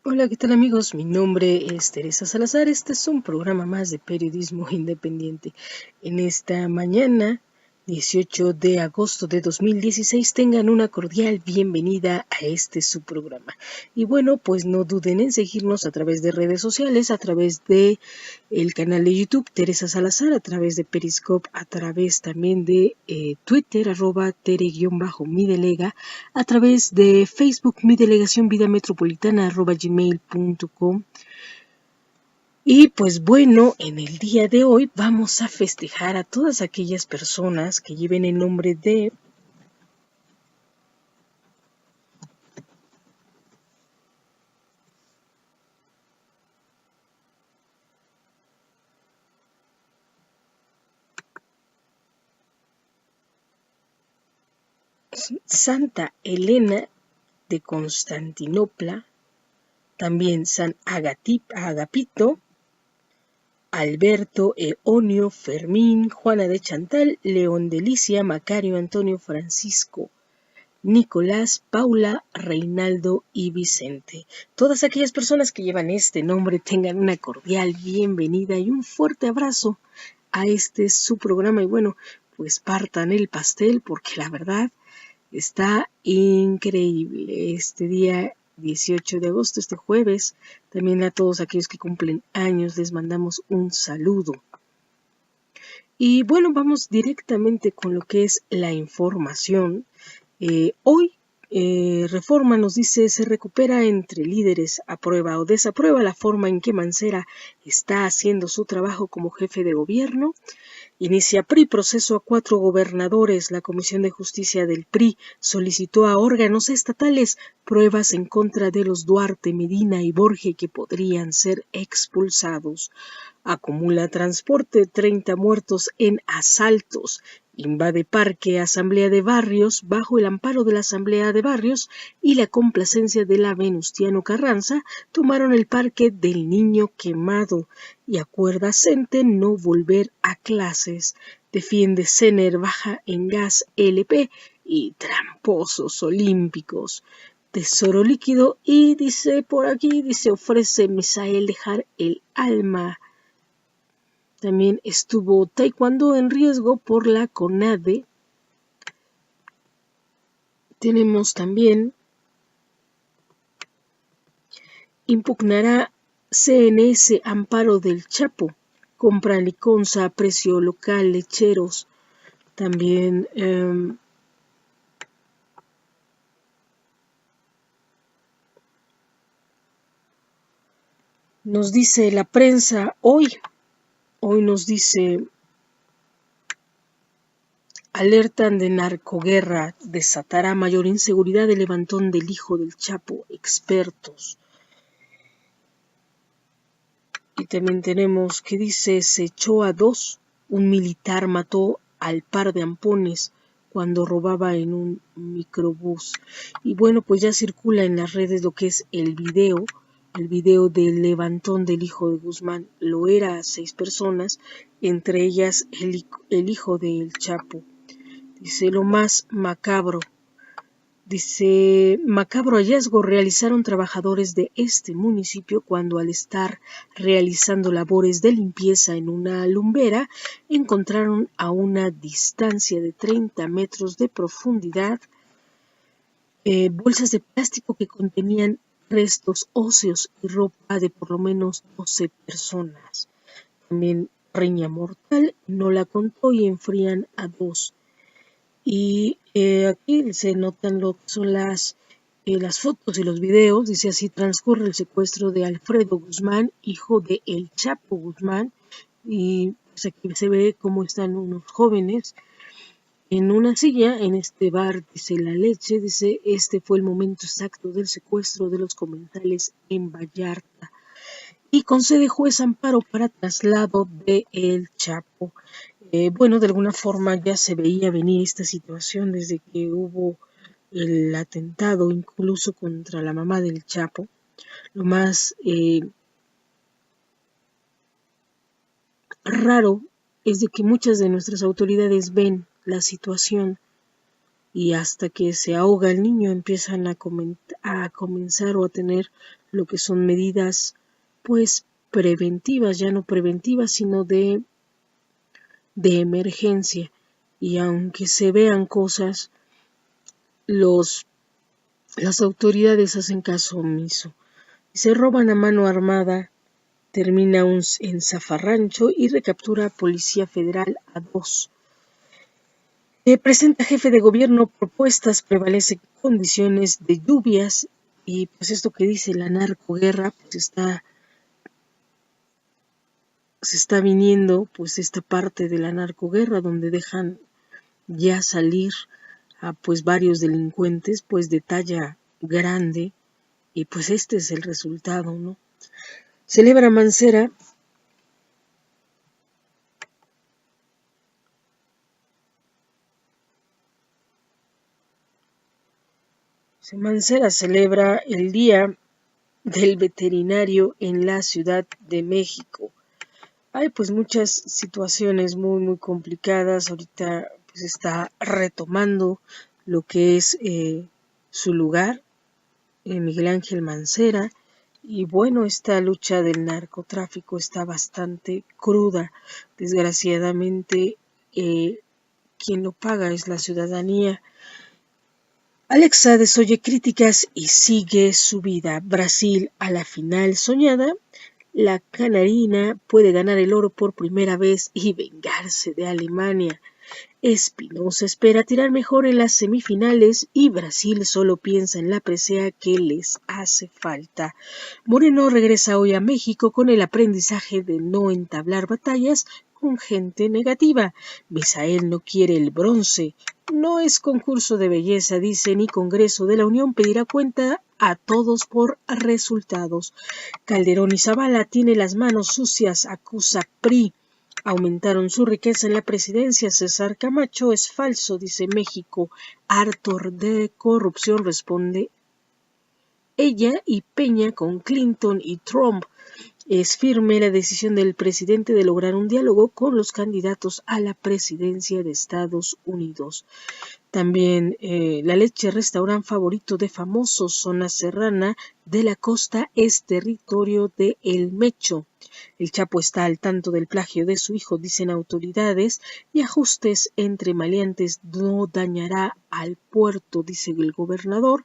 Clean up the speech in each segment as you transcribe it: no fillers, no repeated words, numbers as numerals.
Hola, ¿qué tal amigos? Mi nombre es Teresa Salazar. Este es un programa más de periodismo independiente. En esta mañana, 18 de agosto de 2016, tengan una cordial bienvenida a su programa. Y bueno, pues no duden en seguirnos a través de redes sociales, a través de el canal de YouTube Teresa Salazar, a través de Periscope, a través también de Twitter, @tere_midelega, a través de Facebook, mi delegación vida metropolitana, @gmail.com. Y pues bueno, en el día de hoy vamos a festejar a todas aquellas personas que lleven el nombre de Santa Elena de Constantinopla, también San Agapito, Alberto, Eonio, Fermín, Juana de Chantal, León de Licia, Macario, Antonio, Francisco, Nicolás, Paula, Reinaldo y Vicente. Todas aquellas personas que llevan este nombre tengan una cordial bienvenida y un fuerte abrazo a su programa. Y bueno, pues partan el pastel porque la verdad está increíble este día 18 de agosto, este jueves. También a todos aquellos que cumplen años les mandamos un saludo. Y bueno, vamos directamente con lo que es la información. Hoy Reforma nos dice: se recupera entre líderes, aprueba o desaprueba la forma en que Mancera está haciendo su trabajo como jefe de gobierno. Inicia PRI proceso a 4 gobernadores. La Comisión de Justicia del PRI solicitó a órganos estatales pruebas en contra de los Duarte, Medina y Borge que podrían ser expulsados. Acumula transporte, 30 muertos en asaltos. Invade parque, asamblea de barrios, bajo el amparo de la asamblea de barrios y la complacencia de la Venustiano Carranza, tomaron el parque del Niño Quemado y acuerda CENTE no volver a clases. Defiende CENER baja en gas LP y tramposos olímpicos. Tesoro líquido y dice por aquí, ofrece Misael dejar el alma. También estuvo Taekwondo en riesgo por la CONADE. Tenemos también: impugnará CNS amparo del Chapo. Compra liconza a precio local, lecheros. También nos dice la prensa hoy nos dice: alertan de narcoguerra, desatará mayor inseguridad el levantón del hijo del Chapo, expertos. Y también tenemos que dice: se echó a 2, un militar mató al par de ampones cuando robaba en un microbús. Y bueno, pues ya circula en las redes lo que es el video del levantón del hijo de Guzmán. Lo era a 6 personas, entre ellas el hijo del Chapo. Dice: lo más macabro. Dice: macabro hallazgo realizaron trabajadores de este municipio cuando, al estar realizando labores de limpieza en una lumbera, encontraron a una distancia de 30 metros de profundidad bolsas de plástico que contenían restos óseos y ropa de por lo menos 12 personas. También riña mortal, no la contó y enfrían a 2. Y aquí se notan lo que son las fotos y los videos. Dice: así transcurre el secuestro de Alfredo Guzmán, hijo de El Chapo Guzmán. Y pues aquí se ve cómo están unos jóvenes en una silla en este bar, dice La Leche. Dice: este fue el momento exacto del secuestro de los comensales en Vallarta. Y concede juez amparo para traslado de El Chapo. Bueno, de alguna forma ya se veía venir esta situación desde que hubo el atentado incluso contra la mamá del Chapo. Lo más raro es de que muchas de nuestras autoridades ven la situación y hasta que se ahoga el niño empiezan a comenzar o a tener lo que son medidas pues preventivas, ya no preventivas, sino de emergencia. Y aunque se vean cosas, las autoridades hacen caso omiso. Se roban a mano armada, termina en zafarrancho y recaptura a Policía Federal a 2. Presenta jefe de gobierno propuestas, prevalecen condiciones de lluvias y pues esto que dice la narcoguerra, pues se está viniendo pues esta parte de la narcoguerra donde dejan ya salir a pues varios delincuentes pues de talla grande y pues este es el resultado, ¿no? Celebra Mancera Mancera celebra el Día del Veterinario en la Ciudad de México. Hay pues muchas situaciones muy complicadas. Ahorita pues está retomando lo que es su lugar, Miguel Ángel Mancera. Y bueno, esta lucha del narcotráfico está bastante cruda. Desgraciadamente, quien lo paga es la ciudadanía. Alexa desoye críticas y sigue su vida. Brasil a la final soñada. La canarina puede ganar el oro por primera vez y vengarse de Alemania. Espinosa espera tirar mejor en las semifinales y Brasil solo piensa en la presea que les hace falta. Moreno regresa hoy a México con el aprendizaje de no entablar batallas con gente negativa. Misael no quiere el bronce. No es concurso de belleza, dice, ni Congreso de la Unión pedirá cuenta a todos por resultados. Calderón y Zavala tiene las manos sucias, acusa PRI. Aumentaron su riqueza en la presidencia. César Camacho es falso, dice México. Harto de corrupción, responde ella, y Peña con Clinton y Trump. Es firme la decisión del presidente de lograr un diálogo con los candidatos a la presidencia de Estados Unidos. También La Leche, restaurante favorito de famosos, zona serrana de la costa, es territorio de El Mecho. El Chapo está al tanto del plagio de su hijo, dicen autoridades, y ajustes entre maleantes no dañará al puerto, dice el gobernador.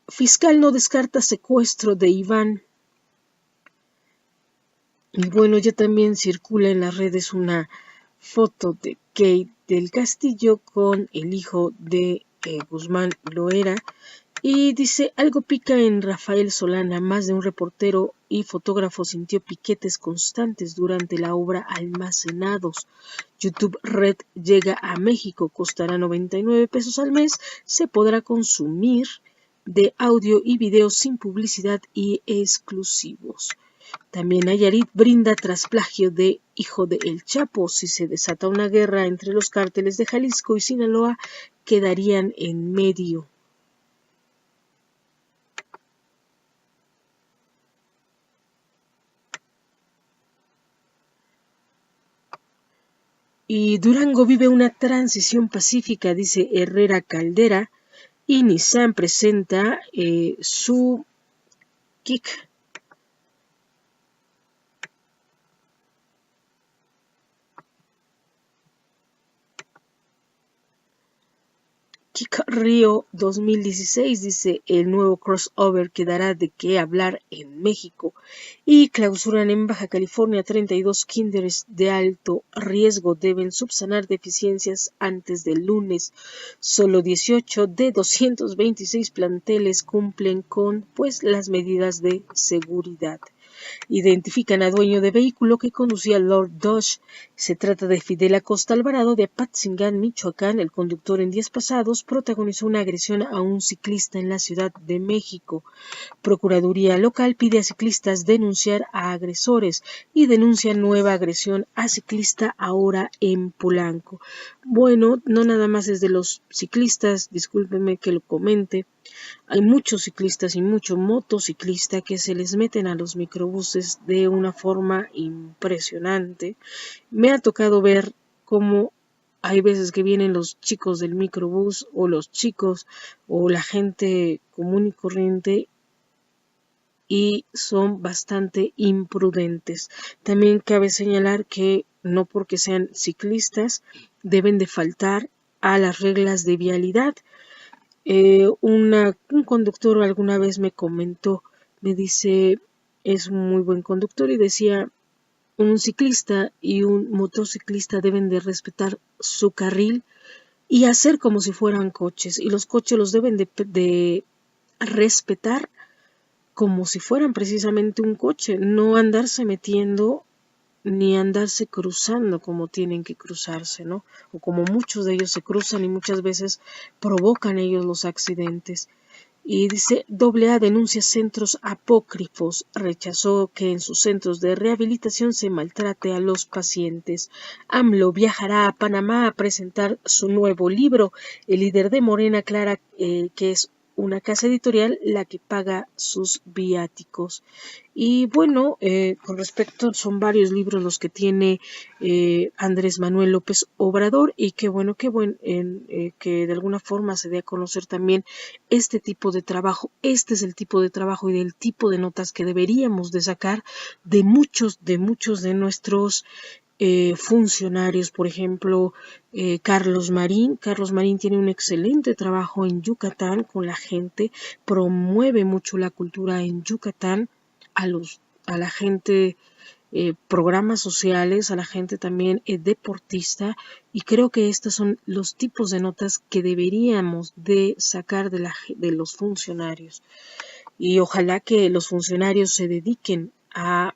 Fiscal no descarta secuestro de Iván. Y bueno, ya también circula en las redes una foto de Kate del Castillo con el hijo de Guzmán Loera. Y dice, algo pica en Rafael Solana. Más de un reportero y fotógrafo sintió piquetes constantes durante la obra Almacenados. YouTube Red llega a México, costará 99 pesos al mes. Se podrá consumir de audio y video sin publicidad y exclusivos. También Nayarit brinda tras plagio de hijo de El Chapo. Si se desata una guerra entre los cárteles de Jalisco y Sinaloa, quedarían en medio. Y Durango vive una transición pacífica, dice Herrera Caldera, y Nissan presenta su Kick. Kick Río 2016, dice, el nuevo crossover que dará de qué hablar en México. Y clausuran en Baja California 32 kinders de alto riesgo. Deben subsanar deficiencias antes del lunes. Solo 18 de 226 planteles cumplen con pues las medidas de seguridad. Identifican a dueño de vehículo que conducía Lord Dodge. Se trata de Fidel Acosta Alvarado de Apatzingán, Michoacán. El conductor en días pasados protagonizó una agresión a un ciclista en la Ciudad de México. Procuraduría local pide a ciclistas denunciar a agresores y denuncia nueva agresión a ciclista ahora en Polanco. Bueno, no nada más es de los ciclistas, discúlpenme que lo comente. Hay muchos ciclistas y mucho motociclista que se les meten a los microbuses de una forma impresionante. Me ha tocado ver cómo hay veces que vienen los chicos del microbús o los chicos o la gente común y corriente y son bastante imprudentes. También cabe señalar que no porque sean ciclistas deben de faltar a las reglas de vialidad. Un conductor alguna vez me comentó, me dice, es un muy buen conductor y decía, un ciclista y un motociclista deben de respetar su carril y hacer como si fueran coches, y los coches los deben de respetar como si fueran precisamente un coche, no andarse metiendo ni andarse cruzando como tienen que cruzarse, ¿no? O como muchos de ellos se cruzan y muchas veces provocan ellos los accidentes. Y dice, AA denuncia centros apócrifos, rechazó que en sus centros de rehabilitación se maltrate a los pacientes. AMLO viajará a Panamá a presentar su nuevo libro. El líder de Morena aclara que es una casa editorial la que paga sus viáticos. Y bueno, con respecto, son varios libros los que tiene Andrés Manuel López Obrador, y qué bueno que de alguna forma se dé a conocer también este tipo de trabajo. Este es el tipo de trabajo y del tipo de notas que deberíamos de sacar de muchos de nuestros funcionarios. Por ejemplo, Carlos Marín. Carlos Marín tiene un excelente trabajo en Yucatán con la gente, promueve mucho la cultura en Yucatán, a la gente, programas sociales, a la gente también deportista, y creo que estos son los tipos de notas que deberíamos de sacar de los funcionarios, y ojalá que los funcionarios se dediquen a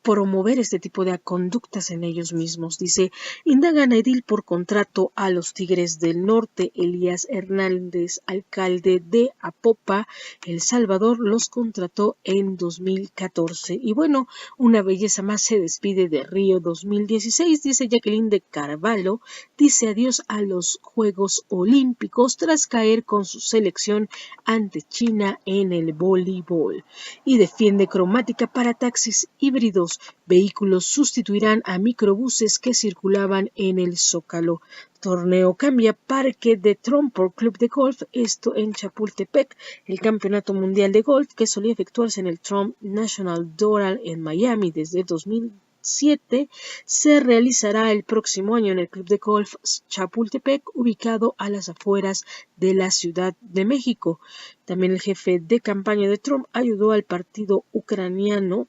promover este tipo de conductas en ellos mismos. Dice, indagan a edil por contrato a los Tigres del Norte. Elías Hernández, alcalde de Apopa, El Salvador, los contrató en 2014. Y bueno, una belleza más se despide de Río 2016, dice Jacqueline de Carvalho, dice adiós a los Juegos Olímpicos tras caer con su selección ante China en el voleibol. Y defiende cromática para taxis híbridos. Vehículos sustituirán a microbuses que circulaban en el Zócalo. Torneo cambia parque de Trump por club de golf, esto en Chapultepec. El campeonato mundial de golf que solía efectuarse en el Trump National Doral en Miami desde 2007 se realizará el próximo año en el club de golf Chapultepec, ubicado a las afueras de la Ciudad de México. También el jefe de campaña de Trump ayudó al partido ucraniano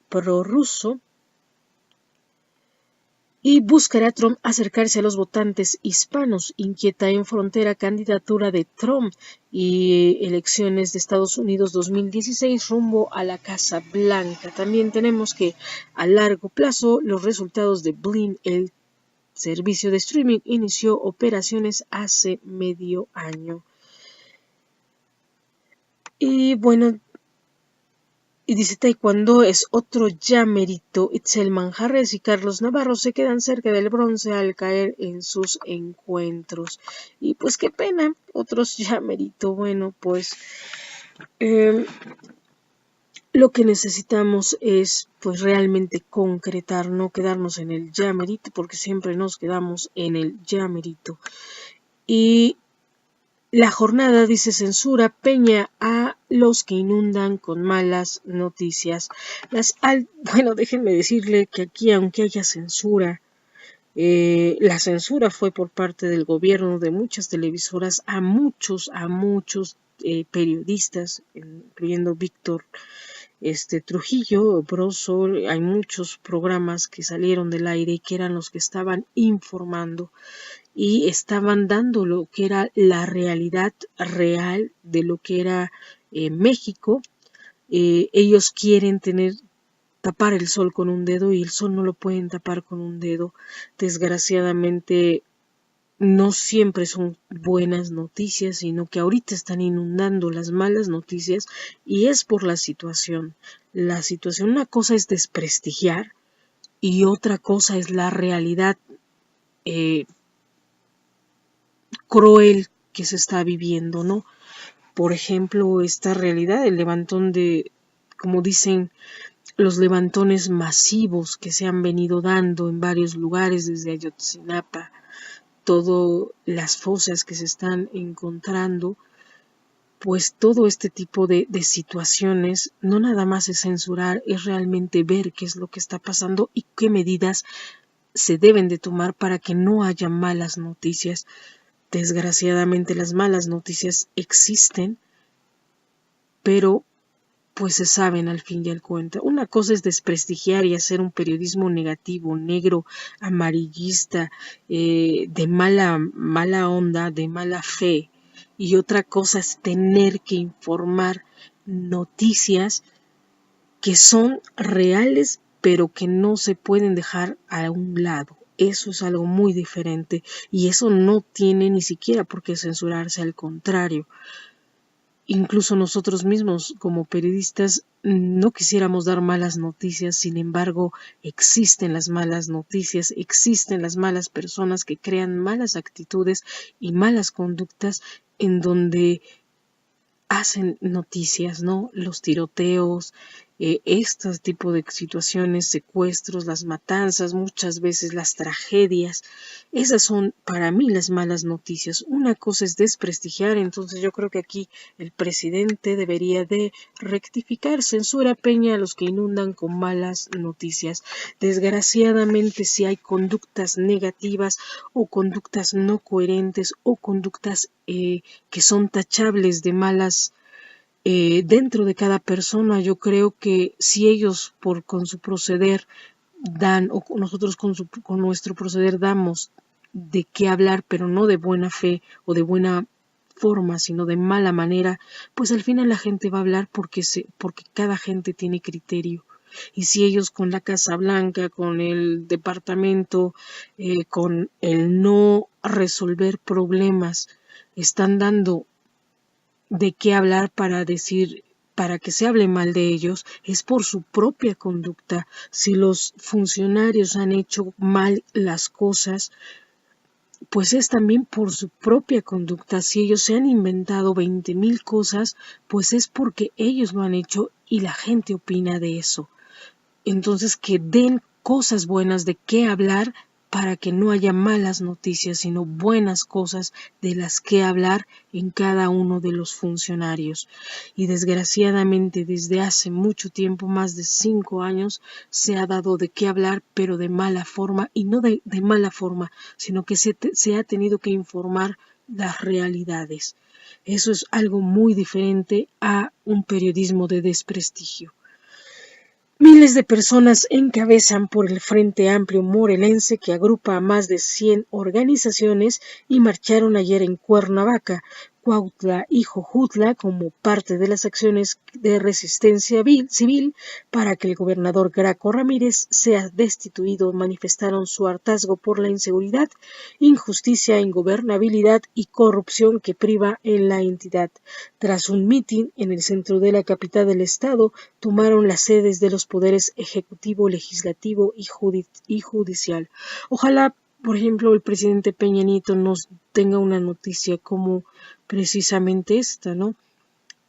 prorruso y buscará Trump acercarse a los votantes hispanos. Inquieta en frontera candidatura de Trump y elecciones de Estados Unidos 2016 rumbo a la Casa Blanca. También tenemos que a largo plazo los resultados de Blim, el servicio de streaming, inició operaciones hace medio año. Y bueno, y dice, taekwondo es otro llamerito. Itzel Manjarres y Carlos Navarro se quedan cerca del bronce al caer en sus encuentros. Y pues qué pena, otros llamerito. Bueno, pues lo que necesitamos es pues realmente concretar, no quedarnos en el llamerito, porque siempre nos quedamos en el llamerito. Y la jornada dice, censura Peña a los que inundan con malas noticias. Bueno, déjenme decirle que aquí, aunque haya censura, la censura fue por parte del gobierno de muchas televisoras a muchos periodistas, incluyendo Víctor Trujillo, Broso. Hay muchos programas que salieron del aire y que eran los que estaban informando y estaban dando lo que era la realidad real de lo que era México. Ellos quieren tapar el sol con un dedo y el sol no lo pueden tapar con un dedo. Desgraciadamente no siempre son buenas noticias, sino que ahorita están inundando las malas noticias, y es por la situación. La situación, una cosa es desprestigiar y otra cosa es la realidad cruel que se está viviendo, ¿no? Por ejemplo, esta realidad, el levantón como dicen, los levantones masivos que se han venido dando en varios lugares desde Ayotzinapa, todas las fosas que se están encontrando, pues todo este tipo de situaciones no nada más es censurar, es realmente ver qué es lo que está pasando y qué medidas se deben de tomar para que no haya malas noticias. Desgraciadamente las malas noticias existen, pero pues se saben al fin y al cuenta. Una cosa es desprestigiar y hacer un periodismo negativo, negro, amarillista, de mala onda, de mala fe. Y otra cosa es tener que informar noticias que son reales, pero que no se pueden dejar a un lado. Eso es algo muy diferente y eso no tiene ni siquiera por qué censurarse, al contrario. Incluso nosotros mismos como periodistas no quisiéramos dar malas noticias, sin embargo existen las malas noticias, existen las malas personas que crean malas actitudes y malas conductas en donde hacen noticias, ¿no? Los tiroteos, este tipo de situaciones, secuestros, las matanzas, muchas veces las tragedias. Esas son para mí las malas noticias. Una cosa es desprestigiar, entonces yo creo que aquí el presidente debería de rectificar, censura Peña a los que inundan con malas noticias. Desgraciadamente, si hay conductas negativas o conductas no coherentes o conductas que son tachables de malas dentro de cada persona, yo creo que si ellos con su proceder dan, o nosotros con nuestro proceder damos de qué hablar, pero no de buena fe o de buena forma, sino de mala manera, pues al final la gente va a hablar porque cada gente tiene criterio. Y si ellos con la Casa Blanca, con el departamento, con el no resolver problemas, están dando de qué hablar para que se hable mal de ellos, es por su propia conducta. Si los funcionarios han hecho mal las cosas, pues es también por su propia conducta. Si ellos se han inventado 20,000 cosas, pues es porque ellos lo han hecho y la gente opina de eso. Entonces, que den cosas buenas de qué hablar para que no haya malas noticias, sino buenas cosas de las que hablar en cada uno de los funcionarios. Y desgraciadamente desde hace mucho tiempo, más de 5 años, se ha dado de qué hablar, pero de mala forma, y no de mala forma, sino que se ha tenido que informar las realidades. Eso es algo muy diferente a un periodismo de desprestigio. Miles de personas encabezan por el Frente Amplio Morelense, que agrupa a más de 100 organizaciones, y marcharon ayer en Cuernavaca, Cuautla y Jojutla como parte de las acciones de resistencia civil para que el gobernador Graco Ramírez sea destituido. Manifestaron su hartazgo por la inseguridad, injusticia, ingobernabilidad y corrupción que priva en la entidad. Tras un mitin en el centro de la capital del estado, tomaron las sedes de los poderes ejecutivo, legislativo y judicial. Ojalá, por ejemplo, el presidente Peña Nieto nos tenga una noticia como precisamente esta, ¿no?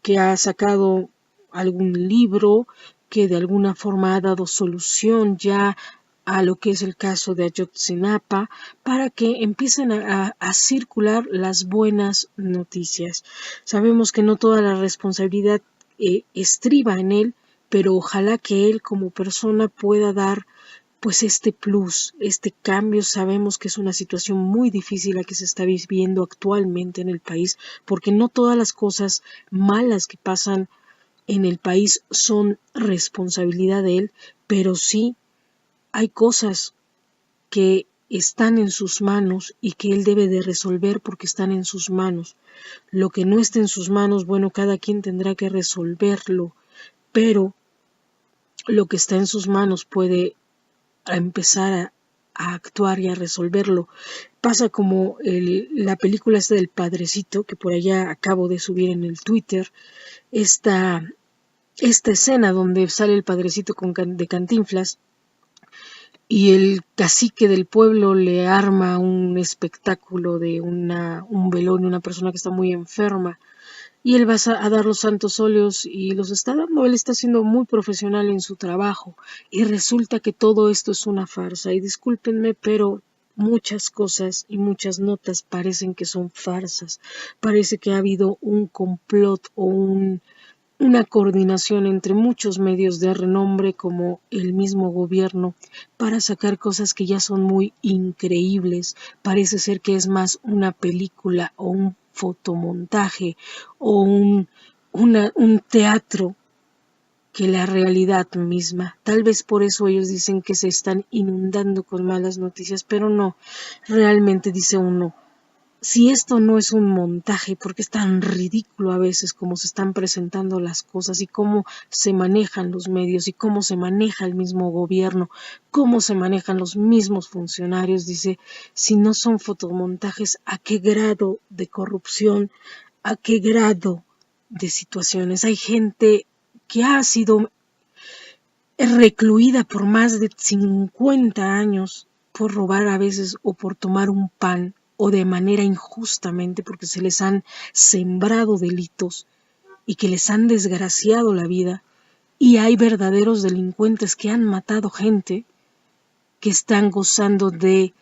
Que ha sacado algún libro que de alguna forma ha dado solución ya a lo que es el caso de Ayotzinapa, para que empiecen a circular las buenas noticias. Sabemos que no toda la responsabilidad estriba en él, pero ojalá que él como persona pueda dar pues este plus, este cambio. Sabemos que es una situación muy difícil la que se está viviendo actualmente en el país, porque no todas las cosas malas que pasan en el país son responsabilidad de él, pero sí hay cosas que están en sus manos y que él debe de resolver porque están en sus manos. Lo que no esté en sus manos, bueno, cada quien tendrá que resolverlo, pero lo que está en sus manos puede empezar a actuar y a resolverlo. Pasa como la película esta del Padrecito, que por allá acabo de subir en el Twitter, esta escena donde sale el Padrecito de Cantinflas y el cacique del pueblo le arma un espectáculo de un velorio, una persona que está muy enferma, y él va a dar los santos óleos y los está dando. Él está siendo muy profesional en su trabajo y resulta que todo esto es una farsa. Y discúlpenme, pero muchas cosas y muchas notas parecen que son farsas. Parece que ha habido un complot o una coordinación entre muchos medios de renombre como el mismo gobierno para sacar cosas que ya son muy increíbles. Parece ser que es más una película o un fotomontaje o un teatro que la realidad misma. Tal vez por eso ellos dicen que se están inundando con malas noticias, pero no, realmente dice uno, si esto no es un montaje, porque es tan ridículo a veces cómo se están presentando las cosas y cómo se manejan los medios y cómo se maneja el mismo gobierno, cómo se manejan los mismos funcionarios, dice, si no son fotomontajes, ¿a qué grado de corrupción, a qué grado de situaciones? Hay gente que ha sido recluida por más de 50 años por robar a veces o por tomar un pan o de manera injustamente porque se les han sembrado delitos y que les han desgraciado la vida, y hay verdaderos delincuentes que han matado gente que están gozando de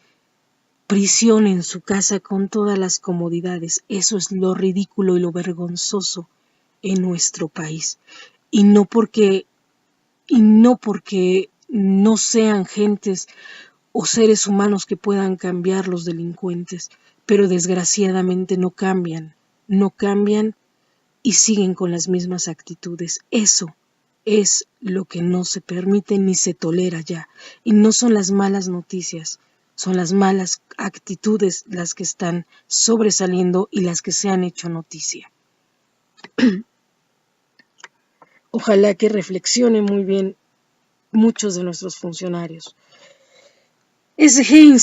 prisión en su casa con todas las comodidades. Eso es lo ridículo y lo vergonzoso en nuestro país. Y no porque no sean gentes o seres humanos que puedan cambiar los delincuentes, pero desgraciadamente no cambian y siguen con las mismas actitudes. Eso es lo que no se permite ni se tolera ya. Y no son las malas noticias, son las malas actitudes las que están sobresaliendo y las que se han hecho noticia. Ojalá que reflexionen muy bien muchos de nuestros funcionarios. SG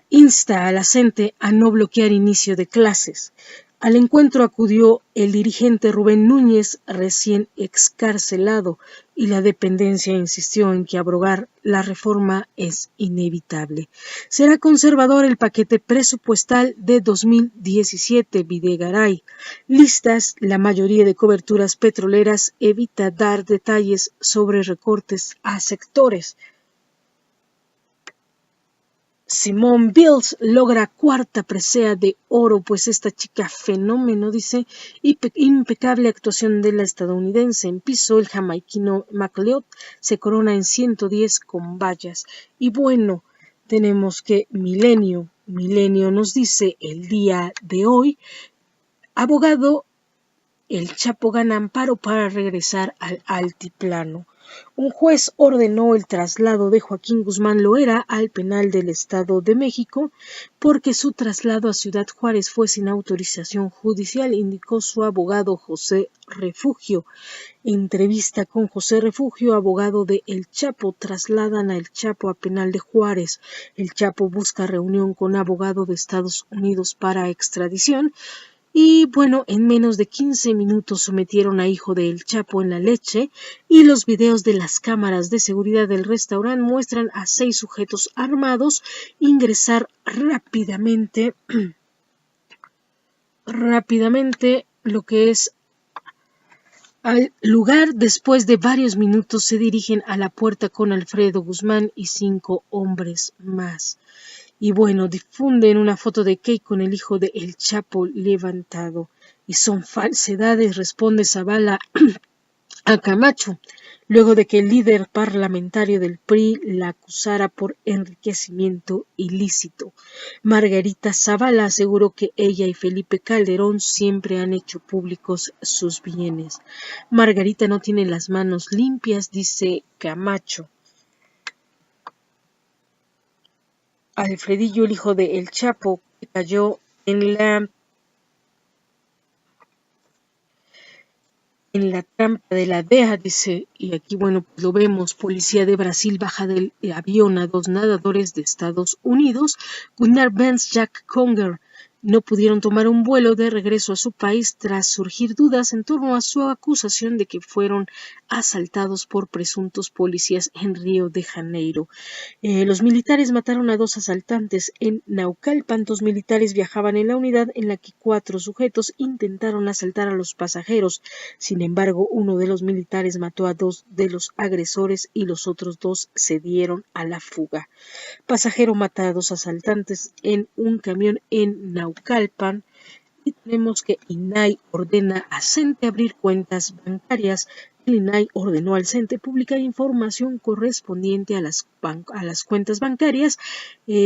insta a la CENTE a no bloquear inicio de clases. Al encuentro acudió el dirigente Rubén Núñez, recién excarcelado, y la dependencia insistió en que abrogar la reforma es inevitable. Será conservador el paquete presupuestal de 2017, Videgaray. Listas la mayoría de coberturas petroleras, evita dar detalles sobre recortes a sectores. Simone Biles logra cuarta presea de oro, pues esta chica fenómeno, dice, impecable actuación de la estadounidense en piso, el jamaiquino McLeod se corona en 110 con vallas. Y bueno, tenemos que Milenio nos dice el día de hoy, abogado, el Chapo gana amparo para regresar al altiplano. Un juez ordenó el traslado de Joaquín Guzmán Loera al penal del Estado de México porque su traslado a Ciudad Juárez fue sin autorización judicial, indicó su abogado José Refugio. Entrevista con José Refugio, abogado de El Chapo. Trasladan a El Chapo a penal de Juárez. El Chapo busca reunión con abogado de Estados Unidos para extradición. Y bueno, en menos de 15 minutos sometieron a hijo de El Chapo en la leche, y los videos de las cámaras de seguridad del restaurante muestran a 6 sujetos armados ingresar rápidamente lo que es al lugar. Después de varios minutos se dirigen a la puerta con Alfredo Guzmán y 5 hombres más. Y bueno, difunden una foto de Key con el hijo de El Chapo levantado. Y son falsedades, responde Zavala a Camacho, luego de que el líder parlamentario del PRI la acusara por enriquecimiento ilícito. Margarita Zavala aseguró que ella y Felipe Calderón siempre han hecho públicos sus bienes. Margarita no tiene las manos limpias, dice Camacho. Alfredillo, el hijo de El Chapo, cayó en la trampa de la DEA, dice, y aquí, bueno, pues lo vemos, policía de Brasil baja del avión a 2 nadadores de Estados Unidos, Gunnar Benz, Jack Conger, no pudieron tomar un vuelo de regreso a su país tras surgir dudas en torno a su acusación de que fueron asaltados por presuntos policías en Río de Janeiro. Los militares mataron a 2 asaltantes en Naucalpan. 2 militares viajaban en la unidad en la que 4 sujetos intentaron asaltar a los pasajeros. Sin embargo, uno de los militares mató a 2 de los agresores y los otros 2 se dieron a la fuga. Pasajero mata a 2 asaltantes en un camión en Naucalpan. Y tenemos que INAI ordena a CENTE abrir cuentas bancarias. El INAI ordenó al CENTE publicar información correspondiente a las cuentas bancarias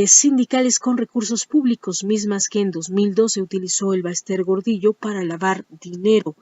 sindicales con recursos públicos, mismas que en 2012 utilizó el Baester Gordillo para lavar dinero.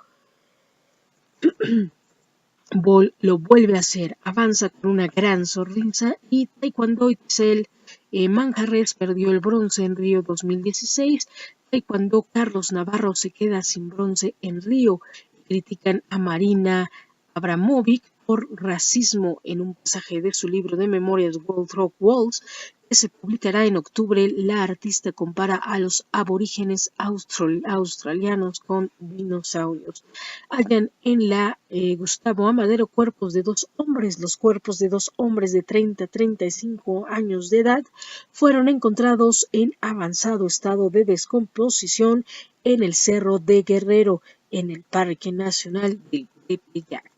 Lo vuelve a hacer, avanza con una gran sonrisa. Y Taekwondo Itzel Manjarres perdió el bronce en Río 2016. Taekwondo Carlos Navarro se queda sin bronce en Río. Critican a Marina Abramovic por racismo en un pasaje de su libro de memorias World Rock Walls, que se publicará en octubre. La artista compara a los aborígenes australianos con dinosaurios. Hallan en la Gustavo Amadero cuerpos de 2 hombres. Los cuerpos de 2 hombres de 30 a 35 años de edad fueron encontrados en avanzado estado de descomposición en el Cerro de Guerrero, en el Parque Nacional del Tepeyac.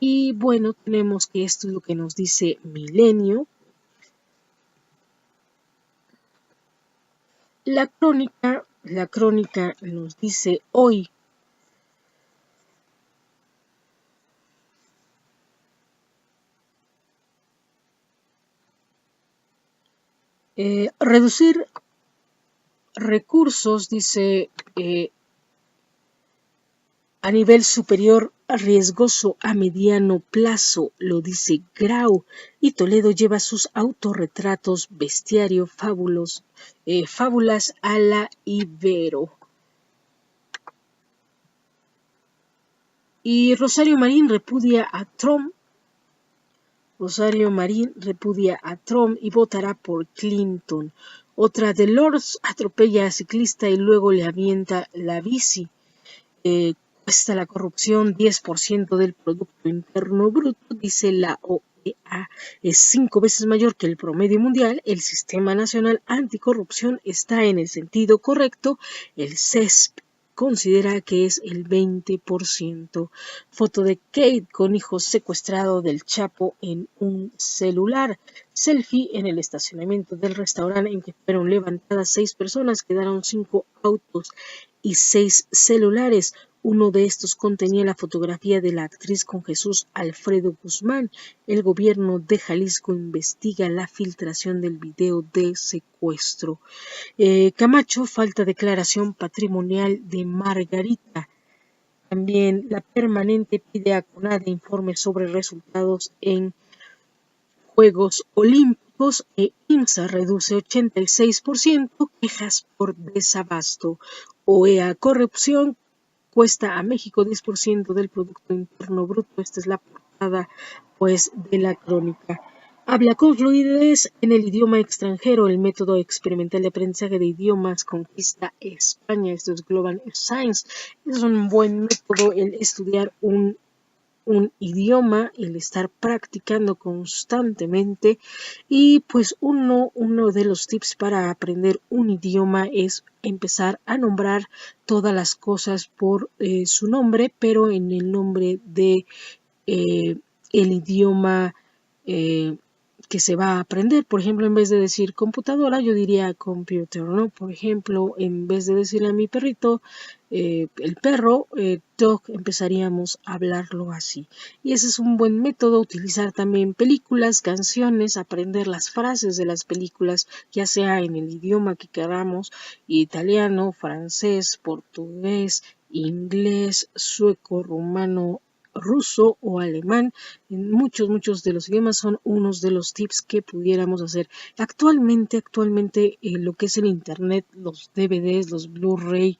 Y bueno, tenemos que esto es lo que nos dice Milenio. La crónica nos dice hoy: reducir recursos, dice, a nivel superior riesgoso a mediano plazo, lo dice Grau. Y Toledo lleva sus autorretratos, bestiario, fábulas a la Ibero. Y Rosario Marín repudia a Trump. Y votará por Clinton. Otra de Lords atropella a ciclista y luego le avienta la bici. Cuesta la corrupción 10% del Producto Interno Bruto, dice la OEA. Es 5 veces mayor que el promedio mundial. El Sistema Nacional Anticorrupción está en el sentido correcto. El CESP considera que es el 20%. Foto de Kate con hijo secuestrado del Chapo en un celular. Selfie en el estacionamiento del restaurante en que fueron levantadas 6 personas. Quedaron 5 autos y 6 celulares. Uno de estos contenía la fotografía de la actriz con Jesús Alfredo Guzmán. El gobierno de Jalisco investiga la filtración del video de secuestro. Camacho falta declaración patrimonial de Margarita. También la Permanente pide a CONADE informe sobre resultados en Juegos Olímpicos. IMSA reduce 86% quejas por desabasto. OEA corrupción cuesta a México 10% del Producto Interno Bruto. Esta es la portada, pues, de la crónica. Habla con fluidez en el idioma extranjero. El método experimental de aprendizaje de idiomas conquista España. Esto es Global Science. Es un buen método el estudiar un idioma, el estar practicando constantemente. Y pues uno de los tips para aprender un idioma es empezar a nombrar todas las cosas por su nombre, pero en el nombre de el idioma que se va a aprender. Por ejemplo, en vez de decir computadora, yo diría computer, ¿no? Por ejemplo, en vez de decirle a mi perrito el perro, dog, empezaríamos a hablarlo así. Y ese es un buen método. Utilizar también películas, canciones, aprender las frases de las películas, ya sea en el idioma que queramos: italiano, francés, portugués, inglés, sueco, rumano, ruso o alemán. En muchos de los idiomas son unos de los tips que pudiéramos hacer. Actualmente lo que es el internet, los DVDs, los Blu-ray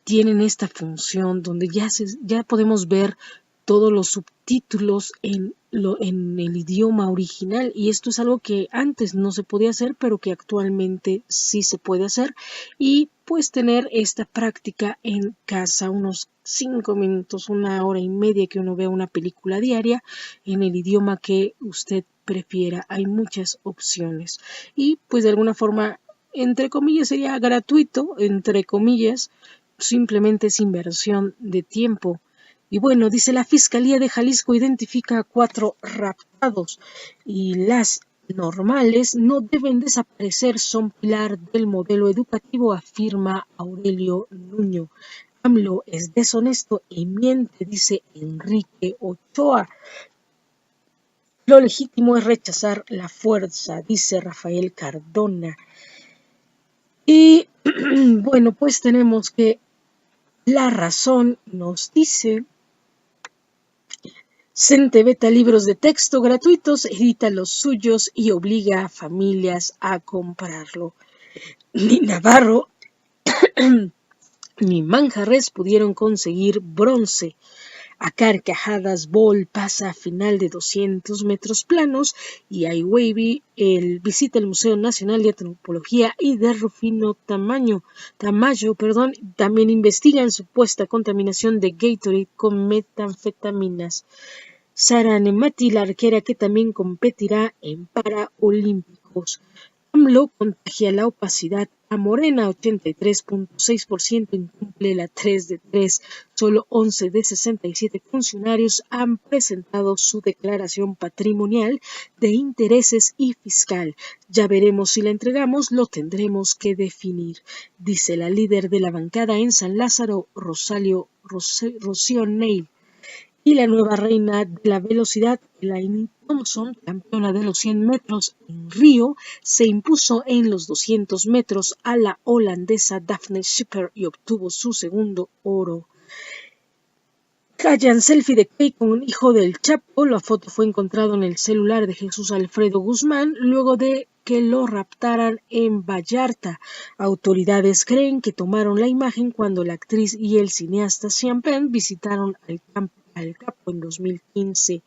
tienen esta función donde ya podemos ver todos los subtítulos en en el idioma original, y esto es algo que antes no se podía hacer pero que actualmente sí se puede hacer, y pues tener esta práctica en casa, unos 5 minutos, 1 hora y media que uno vea una película diaria en el idioma que usted prefiera. Hay muchas opciones y pues de alguna forma, entre comillas, sería gratuito, entre comillas, simplemente es inversión de tiempo. Y bueno, dice: la Fiscalía de Jalisco identifica a 4 raptados y las normales no deben desaparecer, son pilar del modelo educativo, afirma Aurelio Nuño. AMLO es deshonesto y miente, dice Enrique Ochoa. Lo legítimo es rechazar la fuerza, dice Rafael Cardona. Y bueno, pues tenemos que La Razón nos dice: CENTE veta libros de texto gratuitos, edita los suyos y obliga a familias a comprarlo. Ni Navarro ni Manjarres pudieron conseguir bronce. A carcajadas, Bol pasa a final de 200 metros planos y Ai Weiwei visita el Museo Nacional de Antropología y de Rufino Tamayo, también investigan supuesta contaminación de Gatorade con metanfetaminas. Sara Nemati, la arquera que también competirá en Paraolímpicos. AMLO contagia la opacidad a Morena, 83.6% incumple la 3 de 3. Solo 11 de 67 funcionarios han presentado su declaración patrimonial de intereses y fiscal. Ya veremos si la entregamos, lo tendremos que definir, dice la líder de la bancada en San Lázaro, Rocío Neil. Y la nueva reina de la velocidad, Elaine Thompson, campeona de los 100 metros en Río, se impuso en los 200 metros a la holandesa Daphne Schipper y obtuvo su segundo oro. Callan selfie de Key con hijo del Chapo. La foto fue encontrada en el celular de Jesús Alfredo Guzmán luego de que lo raptaran en Vallarta. Autoridades creen que tomaron la imagen cuando la actriz y el cineasta Sean Penn visitaron al Capo en 2015.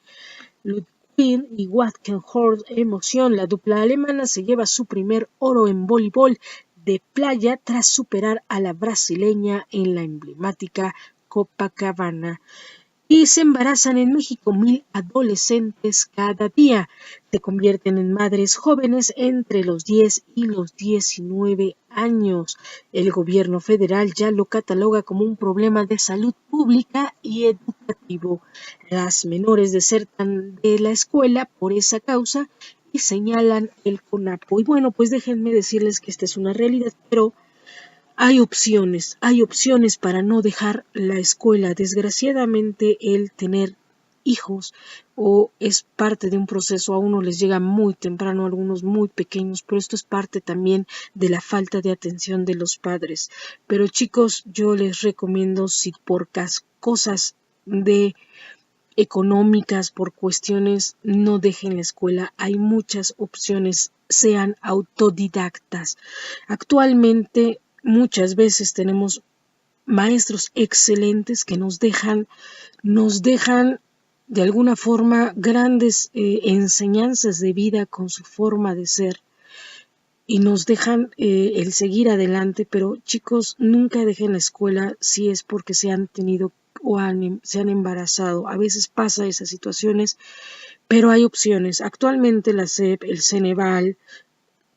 Ludwig y Watken Horde emoción. La dupla alemana se lleva su primer oro en voleibol de playa tras superar a la brasileña en la emblemática Copacabana. Y se embarazan en México 1,000 adolescentes cada día. Se convierten en madres jóvenes entre los 10 y los 19 años. El gobierno federal ya lo cataloga como un problema de salud pública y educativo. Las menores desertan de la escuela por esa causa y señalan el CONAPO. Y bueno, pues déjenme decirles que esta es una realidad, pero hay opciones para no dejar la escuela. Desgraciadamente, el tener hijos o es parte de un proceso, a uno les llega muy temprano, a algunos muy pequeños, pero esto es parte también de la falta de atención de los padres. Pero chicos, yo les recomiendo, si por cosas de económicas, por cuestiones, no dejen la escuela. Hay muchas opciones, sean autodidactas. Actualmente muchas veces tenemos maestros excelentes que nos dejan de alguna forma grandes enseñanzas de vida con su forma de ser y nos dejan el seguir adelante, pero chicos, nunca dejen la escuela si es porque se han tenido o se han embarazado. A veces pasa esas situaciones, pero hay opciones. Actualmente la SEP, el Ceneval,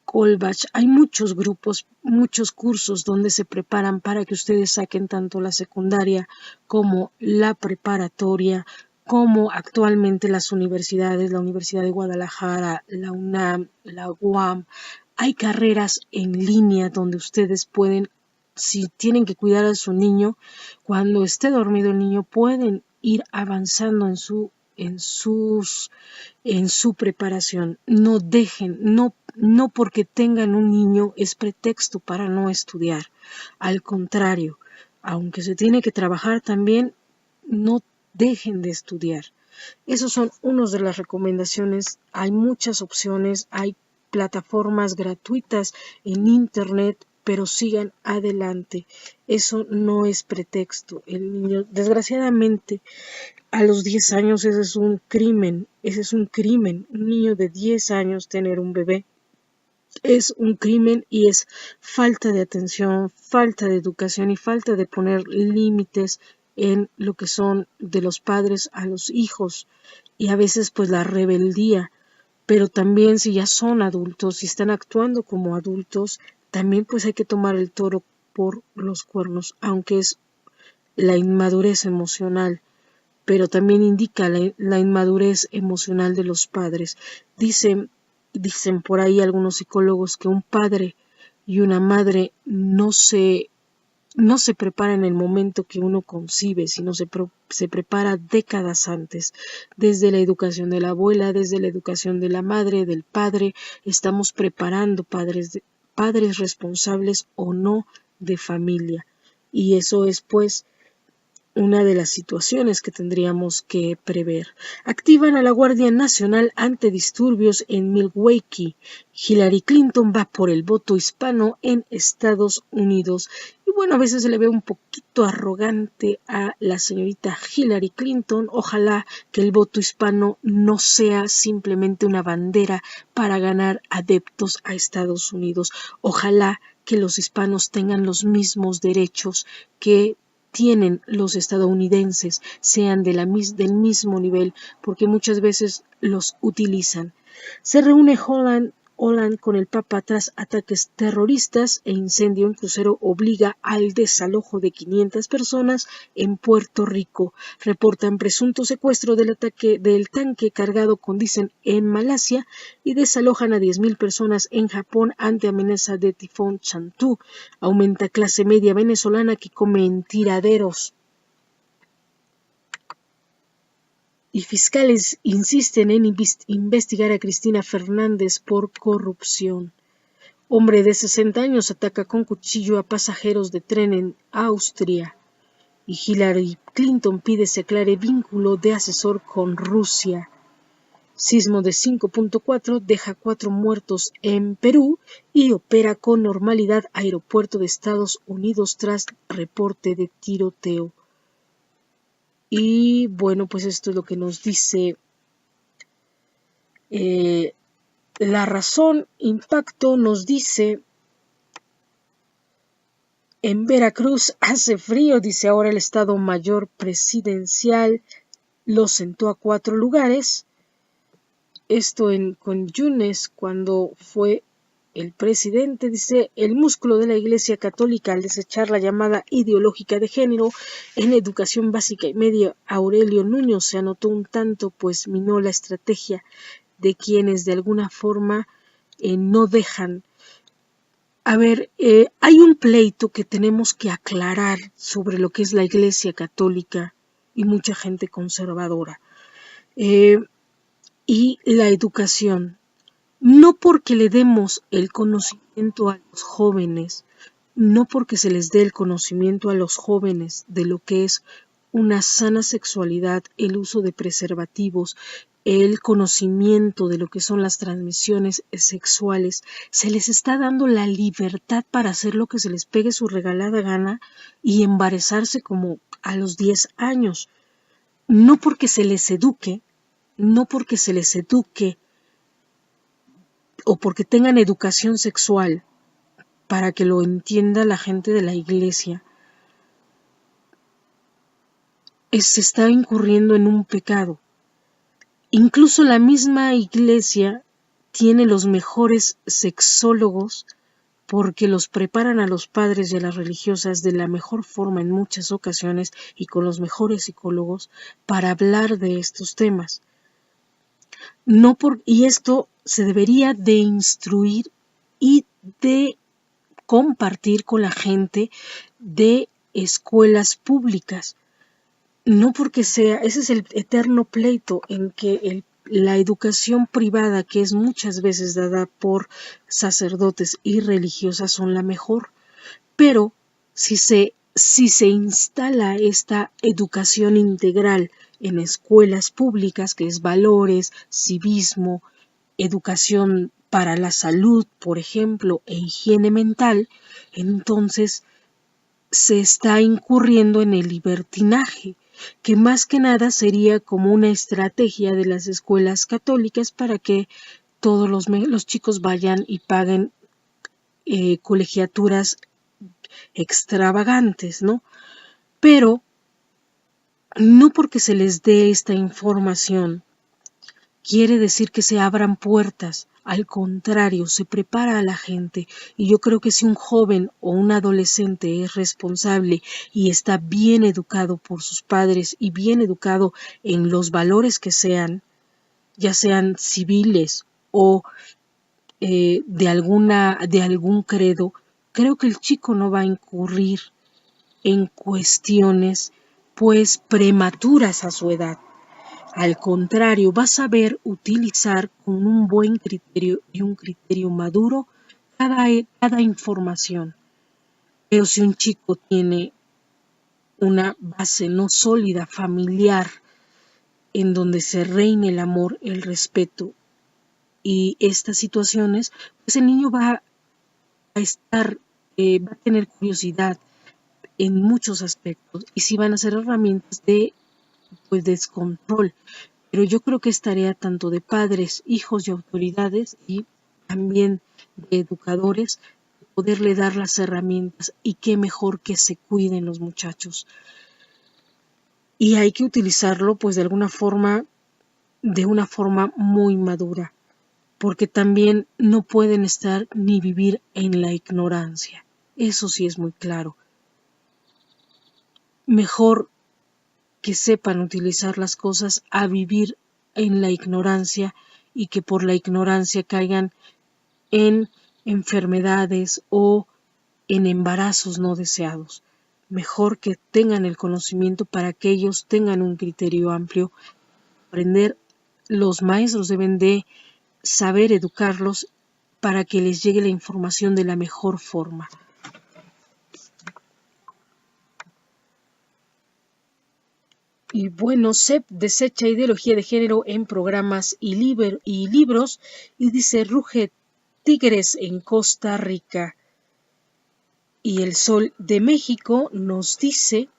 Colbach, hay muchos grupos, muchos cursos donde se preparan para que ustedes saquen tanto la secundaria como la preparatoria, como actualmente las universidades, la Universidad de Guadalajara, la UNAM, la UAM. Hay carreras en línea donde ustedes pueden, si tienen que cuidar a su niño, cuando esté dormido el niño, pueden ir avanzando en su preparación. No dejen, no porque tengan un niño es pretexto para no estudiar. Al contrario, aunque se tiene que trabajar también, no dejen de estudiar. Esas son unas de las recomendaciones. Hay muchas opciones, hay plataformas gratuitas en internet pero sigan adelante. Eso no es pretexto. El niño, desgraciadamente, a los 10 años ese es un crimen. Un niño de 10 años tener un bebé es un crimen y es falta de atención, falta de educación y falta de poner límites en lo que son de los padres a los hijos, y a veces pues la rebeldía. Pero también si ya son adultos, si están actuando como adultos, también pues hay que tomar el toro por los cuernos, aunque es la inmadurez emocional, pero también indica la inmadurez emocional de los padres. Dicen por ahí algunos psicólogos que un padre y una madre no se prepara en el momento que uno concibe, sino se prepara décadas antes. Desde la educación de la abuela, desde la educación de la madre, del padre, estamos preparando padres responsables o no de familia. Y eso es pues una de las situaciones que tendríamos que prever. Activan a la Guardia Nacional ante disturbios en Milwaukee. Hillary Clinton va por el voto hispano en Estados Unidos. Y bueno, a veces se le ve un poquito arrogante a la señorita Hillary Clinton. Ojalá que el voto hispano no sea simplemente una bandera para ganar adeptos a Estados Unidos. Ojalá que los hispanos tengan los mismos derechos que tienen los estadounidenses, sean del mismo nivel, porque muchas veces los utilizan. Se reúne Holland con el Papa tras ataques terroristas e incendio en crucero obliga al desalojo de 500 personas en Puerto Rico. Reportan presunto secuestro del tanque cargado con diésel en Malasia y desalojan a 10.000 personas en Japón ante amenaza de tifón Chantú. Aumenta clase media venezolana que come en tiraderos. Y fiscales insisten en investigar a Cristina Fernández por corrupción. Hombre de 60 años ataca con cuchillo a pasajeros de tren en Austria. Y Hillary Clinton pide se aclare vínculo de asesor con Rusia. Sismo de 5.4 deja 4 muertos en Perú y opera con normalidad aeropuerto de Estados Unidos tras reporte de tiroteo. Y bueno, pues esto es lo que nos dice La Razón. Impacto nos dice: en Veracruz hace frío, dice ahora el Estado Mayor Presidencial lo sentó a 4 lugares. Esto con Yunes, cuando fue el presidente. Dice: el músculo de la Iglesia Católica al desechar la llamada ideológica de género en educación básica y media. Aurelio Nuño se anotó un tanto, pues minó la estrategia de quienes de alguna forma no dejan. A ver, hay un pleito que tenemos que aclarar sobre lo que es la Iglesia Católica y mucha gente conservadora. Y la educación. No porque le demos el conocimiento a los jóvenes, no porque se les dé el conocimiento a los jóvenes de lo que es una sana sexualidad, el uso de preservativos, el conocimiento de lo que son las transmisiones sexuales, se les está dando la libertad para hacer lo que se les pegue su regalada gana y embarazarse como a los 10 años. No porque se les eduque o porque tengan educación sexual, para que lo entienda la gente de la iglesia, se está incurriendo en un pecado. Incluso la misma iglesia tiene los mejores sexólogos porque los preparan a los padres y a las religiosas de la mejor forma en muchas ocasiones y con los mejores psicólogos para hablar de estos temas. Y esto se debería de instruir y de compartir con la gente de escuelas públicas. No porque sea, ese es el eterno pleito en que la educación privada, que es muchas veces dada por sacerdotes y religiosas, son la mejor. Pero si se instala esta educación integral en escuelas públicas, que es valores, civismo, educación para la salud, por ejemplo, e higiene mental, entonces se está incurriendo en el libertinaje, que más que nada sería como una estrategia de las escuelas católicas para que todos los chicos vayan y paguen colegiaturas extravagantes, ¿no? Pero no porque se les dé esta información quiere decir que se abran puertas. Al contrario, se prepara a la gente, y yo creo que si un joven o un adolescente es responsable y está bien educado por sus padres y bien educado en los valores que sean, ya sean civiles o de algún credo, creo que el chico no va a incurrir en cuestiones pues prematuras a su edad. Al contrario, va a saber utilizar con un buen criterio y un criterio maduro cada información. Pero si un chico tiene una base no sólida, familiar, en donde se reine el amor, el respeto y estas situaciones, pues el niño va a estar, va a tener curiosidad en muchos aspectos, y sí van a ser herramientas de pues descontrol. Pero yo creo que es tarea tanto de padres, hijos y autoridades, y también de educadores, poderle dar las herramientas, y qué mejor que se cuiden los muchachos. Y hay que utilizarlo pues de una forma muy madura, porque también no pueden estar ni vivir en la ignorancia. Eso sí es muy claro. Mejor que sepan utilizar las cosas a vivir en la ignorancia, y que por la ignorancia caigan en enfermedades o en embarazos no deseados. Mejor que tengan el conocimiento para que ellos tengan un criterio amplio. Aprender, los maestros deben de saber educarlos para que les llegue la información de la mejor forma. Y bueno, CEP desecha ideología de género en programas y libros, y dice: ruge tigres en Costa Rica. Y El Sol de México nos dice: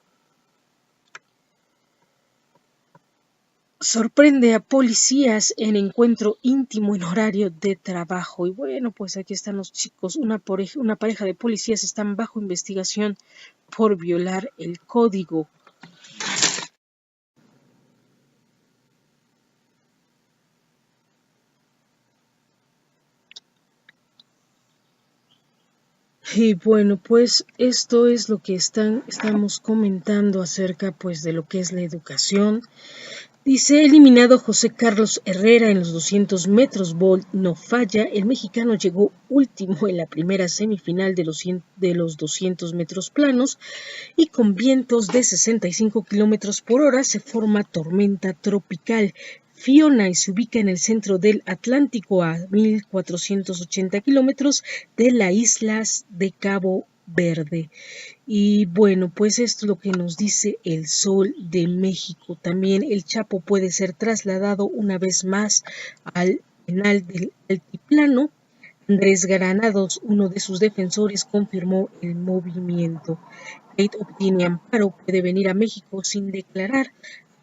sorprende a policías en encuentro íntimo en horario de trabajo. Y bueno, pues aquí están los chicos, una pareja de policías están bajo investigación por violar el código. Y bueno, pues esto es lo que estamos comentando acerca pues de lo que es la educación. Dice: eliminado José Carlos Herrera en los 200 metros Bolt no falla. El mexicano llegó último en la primera semifinal de los 200 metros planos, y con vientos de 65 kilómetros por hora se forma tormenta tropical Fiona, y se ubica en el centro del Atlántico, a 1480 kilómetros de las islas de Cabo Verde. Y bueno, pues esto es lo que nos dice El Sol de México. También el Chapo puede ser trasladado una vez más al penal del Altiplano. Andrés Granados, uno de sus defensores, confirmó el movimiento. Kate obtiene amparo, puede venir a México sin declarar.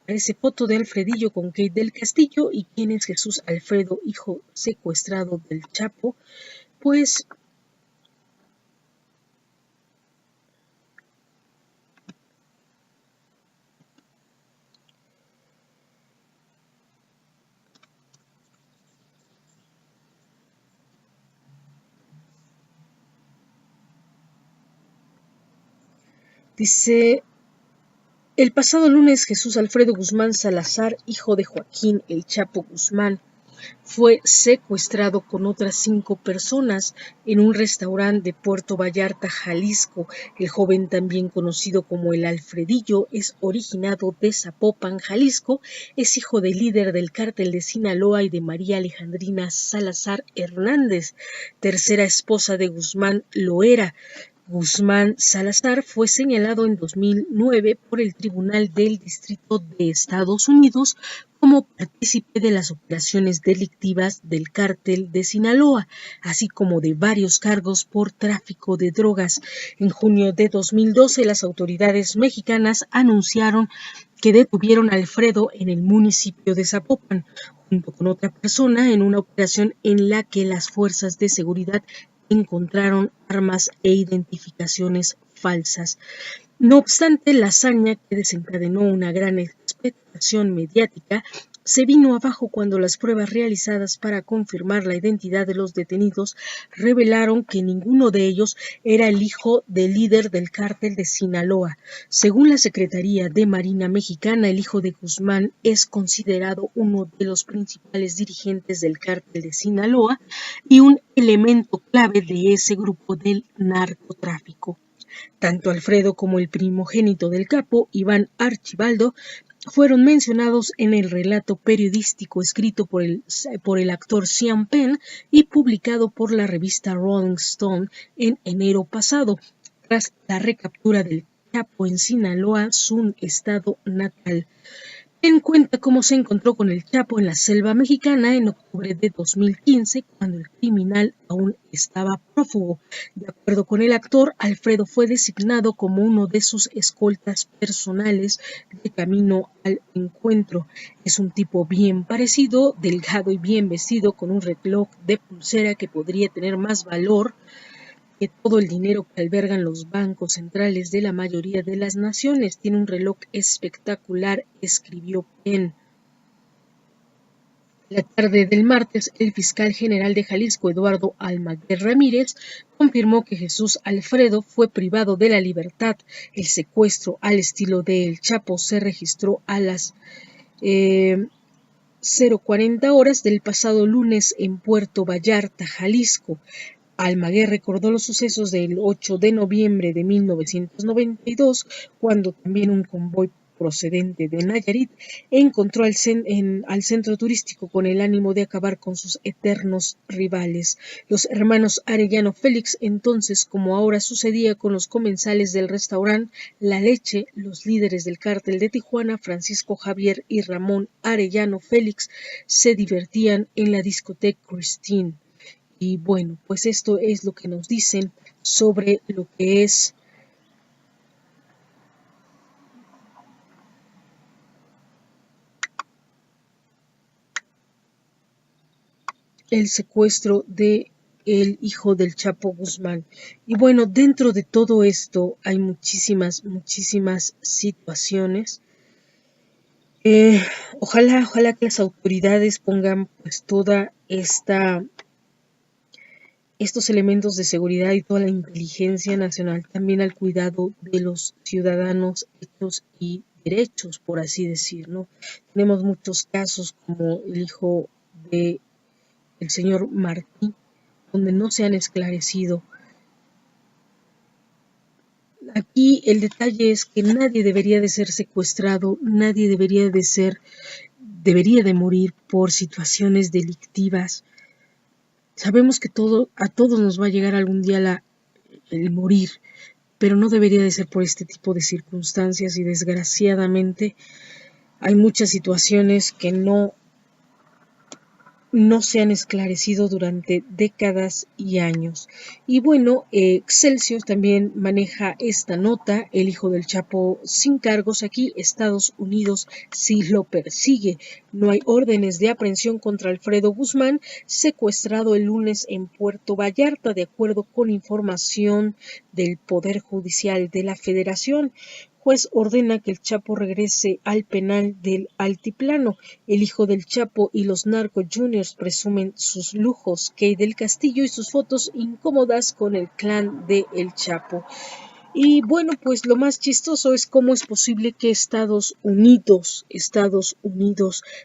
Aparece foto de Alfredillo con Kate del Castillo. ¿Y quién es Jesús Alfredo, hijo secuestrado del Chapo? Pues dice: el pasado lunes, Jesús Alfredo Guzmán Salazar, hijo de Joaquín El Chapo Guzmán, fue secuestrado con otras 5 personas en un restaurante de Puerto Vallarta, Jalisco. El joven, también conocido como el Alfredillo, es originado de Zapopan, Jalisco. Es hijo del líder del cártel de Sinaloa y de María Alejandrina Salazar Hernández, tercera esposa de Guzmán Loera. Guzmán Salazar fue señalado en 2009 por el Tribunal del Distrito de Estados Unidos como partícipe de las operaciones delictivas del Cártel de Sinaloa, así como de varios cargos por tráfico de drogas. En junio de 2012, las autoridades mexicanas anunciaron que detuvieron a Alfredo en el municipio de Zapopan, junto con otra persona, en una operación en la que las fuerzas de seguridad encontraron armas e identificaciones falsas. No obstante, la hazaña, que desencadenó una gran expectación mediática, se vino abajo cuando las pruebas realizadas para confirmar la identidad de los detenidos revelaron que ninguno de ellos era el hijo del líder del cártel de Sinaloa. Según la Secretaría de Marina mexicana, el hijo de Guzmán es considerado uno de los principales dirigentes del cártel de Sinaloa y un elemento clave de ese grupo del narcotráfico. Tanto Alfredo como el primogénito del capo, Iván Archibaldo, fueron mencionados en el relato periodístico escrito por el actor Sean Penn y publicado por la revista Rolling Stone en enero pasado, tras la recaptura del Chapo en Sinaloa, su estado natal. Penn cuenta cómo se encontró con el Chapo en la selva mexicana en octubre de 2015, cuando el criminal aún estaba prófugo. De acuerdo con el actor, Alfredo fue designado como uno de sus escoltas personales de camino al encuentro. Es un tipo bien parecido, delgado y bien vestido, con un reloj de pulsera que podría tener más valor que todo el dinero que albergan los bancos centrales de la mayoría de las naciones. Tiene un reloj espectacular, escribió Penn. La tarde del martes, el fiscal general de Jalisco, Eduardo Almaguer Ramírez, confirmó que Jesús Alfredo fue privado de la libertad. El secuestro al estilo de El Chapo se registró a las 0:40 horas del pasado lunes en Puerto Vallarta, Jalisco. Almaguer recordó los sucesos del 8 de noviembre de 1992, cuando también un convoy procedente de Nayarit encontró al centro turístico con el ánimo de acabar con sus eternos rivales. Los hermanos Arellano Félix, entonces como ahora sucedía con los comensales del restaurante La Leche, los líderes del cártel de Tijuana, Francisco Javier y Ramón Arellano Félix, se divertían en la discoteca Christine. Y bueno, pues esto es lo que nos dicen sobre lo que es el secuestro de el hijo del Chapo Guzmán. Y bueno, dentro de todo esto hay muchísimas situaciones. Ojalá que las autoridades pongan pues toda estos elementos de seguridad y toda la inteligencia nacional también al cuidado de los ciudadanos hechos y derechos, por así decir, ¿no? Tenemos muchos casos como el hijo de el señor Martí, donde no se han esclarecido. Aquí el detalle es que nadie debería de ser secuestrado, nadie debería de morir por situaciones delictivas. Sabemos que a todos nos va a llegar algún día el morir, pero no debería de ser por este tipo de circunstancias y desgraciadamente hay muchas situaciones que no se han esclarecido durante décadas y años. Y bueno, Excelsior también maneja esta nota: el hijo del Chapo sin cargos. Aquí Estados Unidos sí lo persigue. No hay órdenes de aprehensión contra Alfredo Guzmán, secuestrado el lunes en Puerto Vallarta, de acuerdo con información del Poder Judicial de la Federación. Juez ordena que el Chapo regrese al penal del Altiplano. El hijo del Chapo y los narco juniors presumen sus lujos. Key del Castillo y sus fotos incómodas con el clan de El Chapo. Y bueno, pues lo más chistoso es cómo es posible que Estados Unidos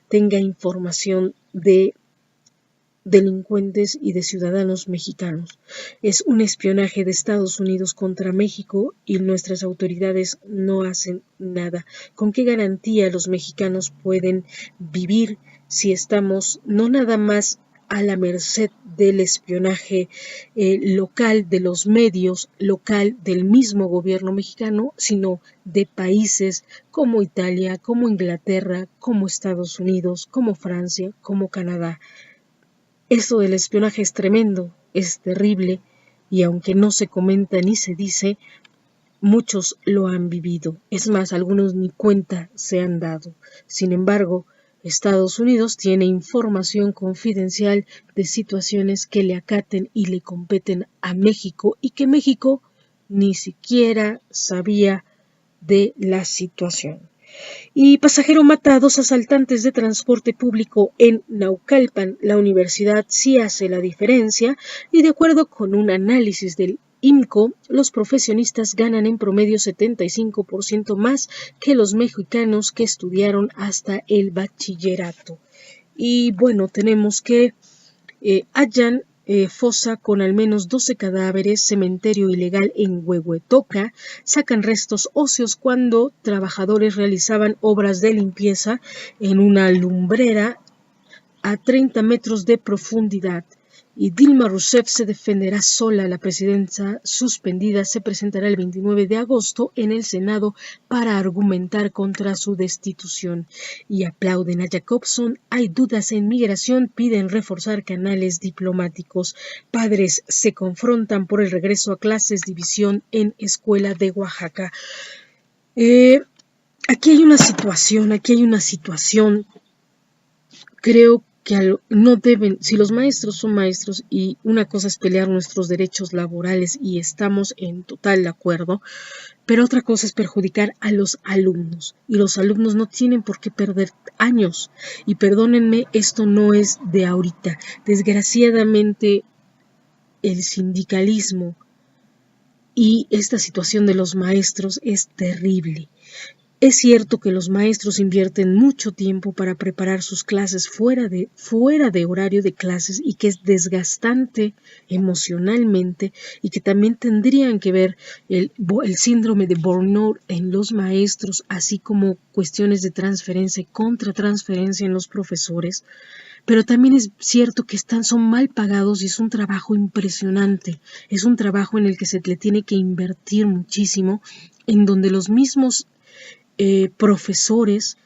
tenga información de delincuentes y de ciudadanos mexicanos. Es un espionaje de Estados Unidos contra México y nuestras autoridades no hacen nada. ¿Con qué garantía los mexicanos pueden vivir si estamos no nada más a la merced del espionaje local, de los medios local del mismo gobierno mexicano, sino de países como Italia, como Inglaterra, como Estados Unidos, como Francia, como Canadá. Esto del espionaje es tremendo, es terrible, y aunque no se comenta ni se dice, muchos lo han vivido. Es más, algunos ni cuenta se han dado. Sin embargo, Estados Unidos tiene información confidencial de situaciones que le acaten y le competen a México y que México ni siquiera sabía de la situación. Y pasajero mata a 2 asaltantes de transporte público en Naucalpan. La universidad sí hace la diferencia y de acuerdo con un análisis del IMCO, los profesionistas ganan en promedio 75% más que los mexicanos que estudiaron hasta el bachillerato. Y bueno, tenemos que hallan fosa con al menos 12 cadáveres, cementerio ilegal en Huehuetoca, sacan restos óseos cuando trabajadores realizaban obras de limpieza en una lumbrera a 30 metros de profundidad. Y Dilma Rousseff se defenderá sola. La presidencia suspendida se presentará el 29 de agosto en el Senado para argumentar contra su destitución. Y aplauden a Jacobson. Hay dudas en migración, piden reforzar canales diplomáticos. Padres se confrontan por el regreso a clases, división en escuela de Oaxaca. Aquí hay una situación, creo que no deben, si los maestros son maestros y una cosa es pelear nuestros derechos laborales y estamos en total acuerdo, pero otra cosa es perjudicar a los alumnos y los alumnos no tienen por qué perder años y perdónenme, esto no es de ahorita, desgraciadamente el sindicalismo y esta situación de los maestros es terrible. Es cierto que los maestros invierten mucho tiempo para preparar sus clases fuera de horario de clases y que es desgastante emocionalmente y que también tendrían que ver el síndrome de burnout en los maestros, así como cuestiones de transferencia y contratransferencia en los profesores. Pero también es cierto que son mal pagados y es un trabajo impresionante. Es un trabajo en el que se le tiene que invertir muchísimo, en donde los mismos profesores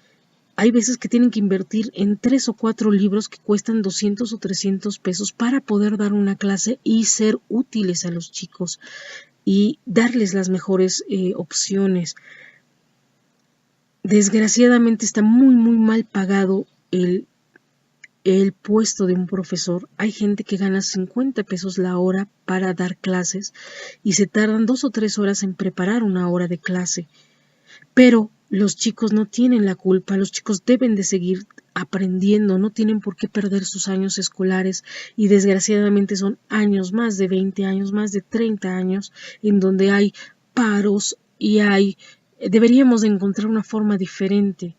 hay veces que tienen que invertir en 3 o 4 libros que cuestan 200 o 300 pesos para poder dar una clase y ser útiles a los chicos y darles las mejores opciones. Desgraciadamente está muy mal pagado el puesto de un profesor. Hay gente que gana 50 pesos la hora para dar clases y se tardan 2 o 3 horas en preparar una hora de clase. Pero los chicos no tienen la culpa, los chicos deben de seguir aprendiendo, no tienen por qué perder sus años escolares y desgraciadamente son años, más de 20 años, más de 30 años en donde hay paros y deberíamos de encontrar una forma diferente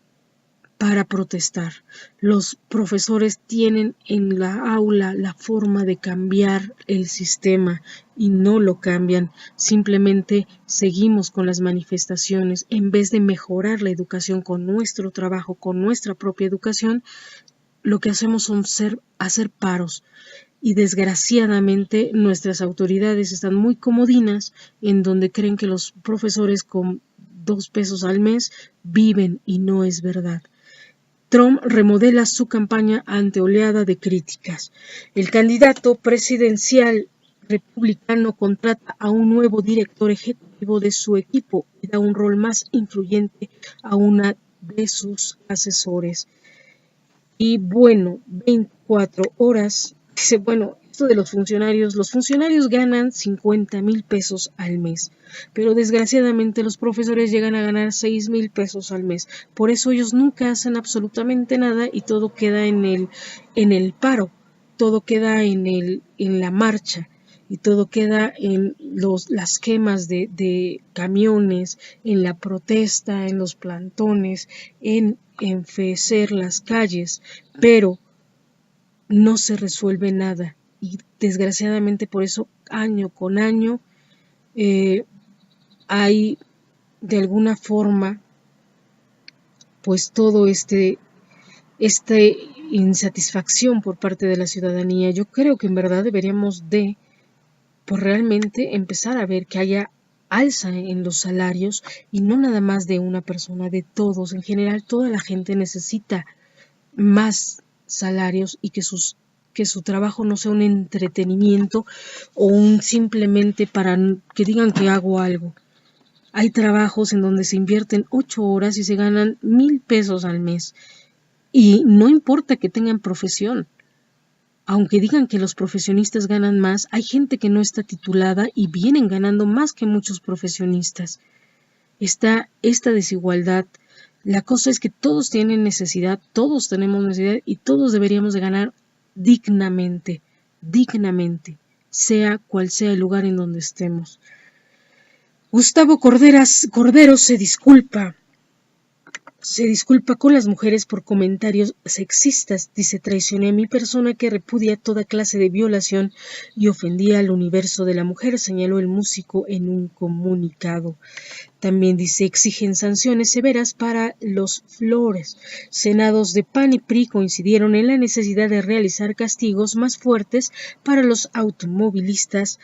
para protestar. Los profesores tienen en la aula la forma de cambiar el sistema y no lo cambian. Simplemente seguimos con las manifestaciones en vez de mejorar la educación con nuestro trabajo, con nuestra propia educación. Lo que hacemos son hacer paros. Y desgraciadamente nuestras autoridades están muy comodinas en donde creen que los profesores con 2 pesos al mes viven y no es verdad. Trump remodela su campaña ante oleada de críticas. El candidato presidencial republicano contrata a un nuevo director ejecutivo de su equipo y da un rol más influyente a una de sus asesores. Y bueno, 24 horas, dice, bueno, esto de los funcionarios ganan 50,000 pesos al mes, pero desgraciadamente los profesores llegan a ganar 6,000 pesos al mes. Por eso ellos nunca hacen absolutamente nada y todo queda en el paro, todo queda en la marcha y todo queda en las quemas de camiones, en la protesta, en los plantones, en enfecer las calles, pero no se resuelve nada y desgraciadamente por eso año con año hay de alguna forma pues todo este insatisfacción por parte de la ciudadanía. Yo creo que en verdad deberíamos de, pues realmente empezar a ver que haya alza en los salarios y no nada más de una persona, de todos. En general, toda la gente necesita más salarios y que su trabajo no sea un entretenimiento o un simplemente para que digan que hago algo. Hay trabajos en donde se invierten 8 horas y se ganan 1,000 pesos al mes. Y no importa que tengan profesión. Aunque digan que los profesionistas ganan más, hay gente que no está titulada y vienen ganando más que muchos profesionistas. Está esta desigualdad. La cosa es que todos tienen necesidad, todos tenemos necesidad y todos deberíamos de ganar dignamente, sea cual sea el lugar en donde estemos. Gustavo Cordero se disculpa con las mujeres por comentarios sexistas. Dice: traicioné a mi persona que repudia toda clase de violación y ofendía al universo de la mujer, señaló el músico en un comunicado. También dice: exigen sanciones severas para los Flores. Senados de PAN y PRI coincidieron en la necesidad de realizar castigos más fuertes para los automovilistas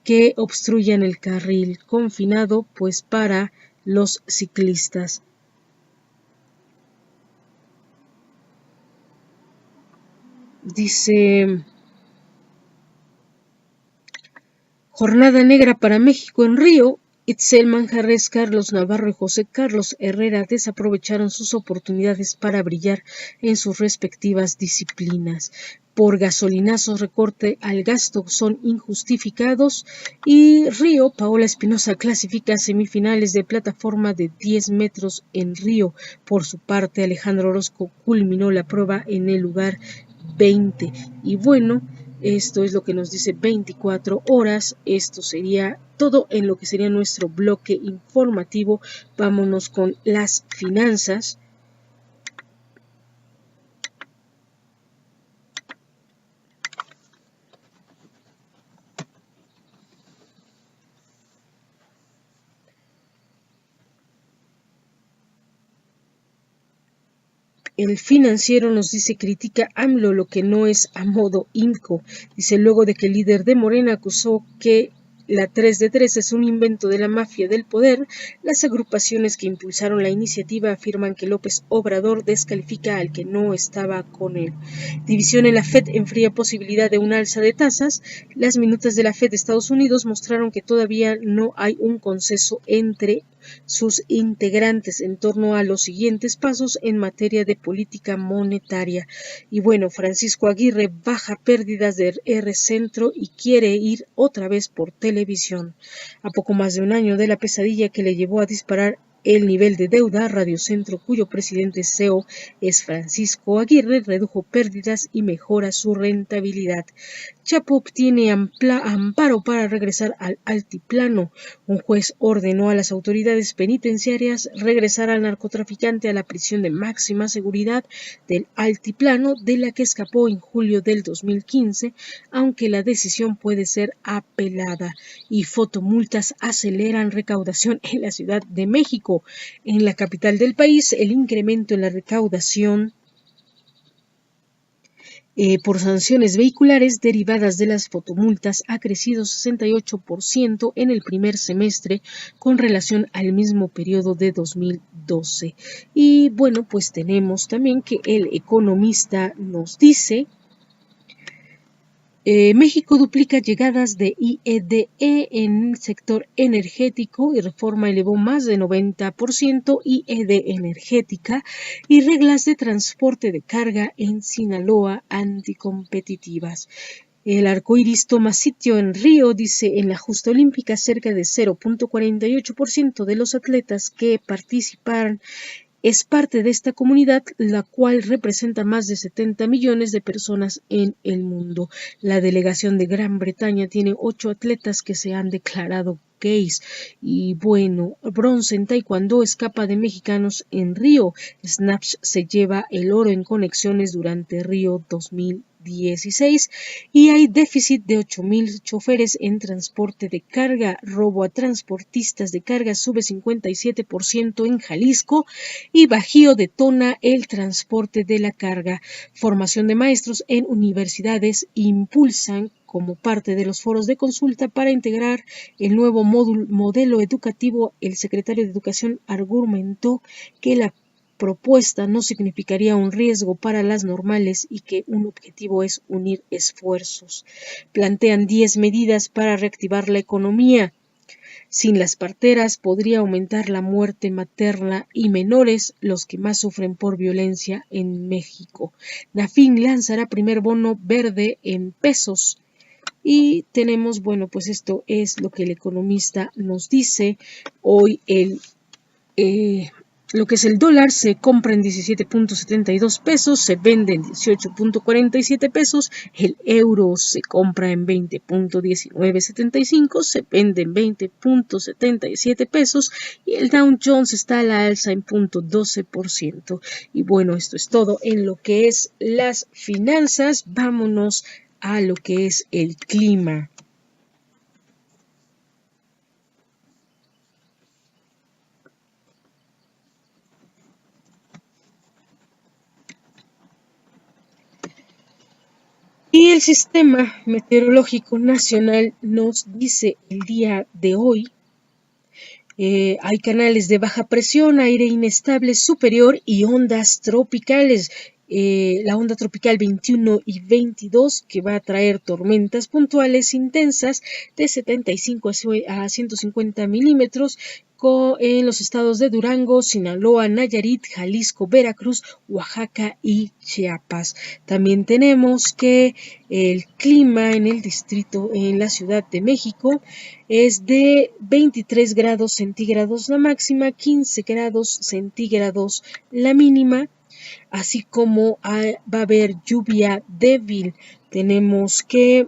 que obstruyan el carril confinado, pues para los ciclistas. Dice: jornada negra para México en Río. Itzel Manjarres, Carlos Navarro y José Carlos Herrera desaprovecharon sus oportunidades para brillar en sus respectivas disciplinas. Por gasolinazos, recorte al gasto son injustificados. Y Río, Paola Espinosa clasifica a semifinales de plataforma de 10 metros en Río. Por su parte, Alejandro Orozco culminó la prueba en el lugar 20. Y bueno, esto es lo que nos dice 24 horas. Esto sería todo en lo que sería nuestro bloque informativo. Vámonos con las finanzas. El Financiero nos dice: critica AMLO lo que no es a modo IMCO. Dice: luego de que el líder de Morena acusó que la 3 de 3 es un invento de la mafia del poder, las agrupaciones que impulsaron la iniciativa afirman que López Obrador descalifica al que no estaba con él. División en la FED enfría posibilidad de un alza de tasas. Las minutas de la FED de Estados Unidos mostraron que todavía no hay un consenso entre sus integrantes en torno a los siguientes pasos en materia de política monetaria. Y bueno, Francisco Aguirre baja pérdidas de R Centro y quiere ir otra vez por televisión. A poco más de un año de la pesadilla que le llevó a disparar el nivel de deuda, Radio Centro, cuyo presidente CEO es Francisco Aguirre, redujo pérdidas y mejora su rentabilidad. Chapo obtiene amparo para regresar al altiplano. Un juez ordenó a las autoridades penitenciarias regresar al narcotraficante a la prisión de máxima seguridad del altiplano, de la que escapó en julio del 2015, aunque la decisión puede ser apelada. Y fotomultas aceleran recaudación en la Ciudad de México. En la capital del país, el incremento en la recaudación por sanciones vehiculares derivadas de las fotomultas ha crecido 68% en el primer semestre con relación al mismo periodo de 2012. Y bueno, pues tenemos también que el Economista nos dice: México duplica llegadas de IEDE en el sector energético y reforma elevó más de 90% IEDE energética y reglas de transporte de carga en Sinaloa anticompetitivas. El arcoíris toma sitio en Río, dice: en la justa olímpica cerca de 0.48% de los atletas que participaron es parte de esta comunidad, la cual representa más de 70 millones de personas en el mundo. La delegación de Gran Bretaña tiene 8 atletas que se han declarado gays. Y bueno, bronce en taekwondo escapa de mexicanos en Río. Snaps se lleva el oro en conexiones durante Río 2012. 2016 y hay déficit de 8.000 choferes en transporte de carga. Robo a transportistas de carga sube 57% en Jalisco y Bajío detona el transporte de la carga. Formación de maestros en universidades impulsan como parte de los foros de consulta para integrar el nuevo modelo educativo. El secretario de Educación argumentó que la propuesta no significaría un riesgo para las normales y que un objetivo es unir esfuerzos. Plantean 10 medidas para reactivar la economía. Sin las parteras podría aumentar la muerte materna y menores los que más sufren por violencia en México. Nafin lanzará primer bono verde en pesos. Y tenemos, bueno, pues esto es lo que el economista nos dice. Hoy lo que es el dólar se compra en 17.72 pesos, se vende en 18.47 pesos, el euro se compra en 20.1975, se vende en 20.77 pesos y el Dow Jones está a la alza en 0.12%. Y bueno, esto es todo en lo que es las finanzas. Vámonos a lo que es el clima. Y el Sistema Meteorológico Nacional nos dice el día de hoy, hay canales de baja presión, aire inestable superior y ondas tropicales. La onda tropical 21 y 22 que va a traer tormentas puntuales intensas de 75 a 150 milímetros en los estados de Durango, Sinaloa, Nayarit, Jalisco, Veracruz, Oaxaca y Chiapas. También tenemos que el clima en el distrito, en la Ciudad de México, es de 23 grados centígrados la máxima, 15 grados centígrados la mínima, así como va a haber lluvia débil. Tenemos que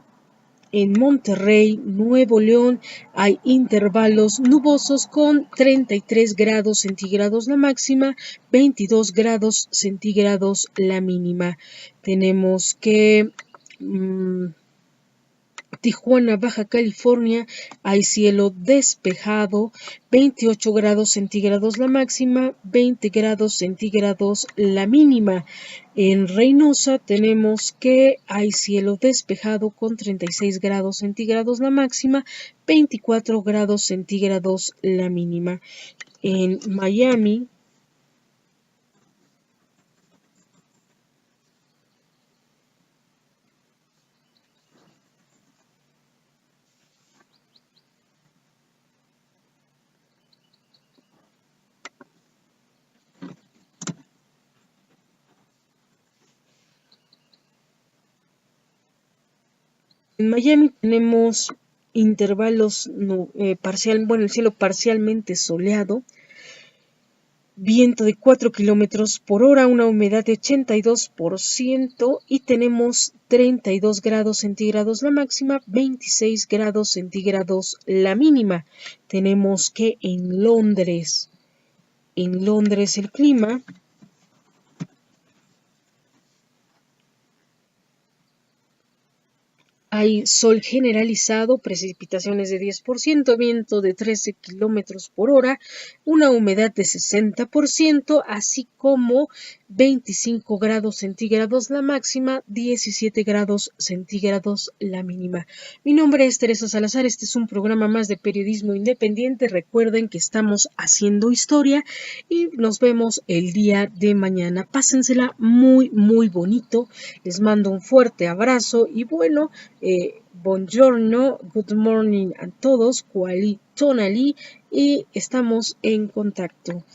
en Monterrey, Nuevo León, hay intervalos nubosos con 33 grados centígrados la máxima, 22 grados centígrados la mínima. Tenemos que Tijuana, Baja California, hay cielo despejado, 28 grados centígrados la máxima, 20 grados centígrados la mínima. En Reynosa tenemos que hay cielo despejado con 36 grados centígrados la máxima, 24 grados centígrados la mínima. En Miami tenemos intervalos el cielo parcialmente soleado, viento de 4 kilómetros por hora, una humedad de 82% y tenemos 32 grados centígrados la máxima, 26 grados centígrados la mínima. Tenemos que en Londres el clima hay sol generalizado, precipitaciones de 10%, viento de 13 kilómetros por hora, una humedad de 60%, así como 25 grados centígrados la máxima, 17 grados centígrados la mínima. Mi nombre es Teresa Salazar, este es un programa más de periodismo independiente. Recuerden que estamos haciendo historia y nos vemos el día de mañana. Pásensela muy, muy bonito. Les mando un fuerte abrazo y bueno, buongiorno, good morning a todos, Kuali Tonali y estamos en contacto.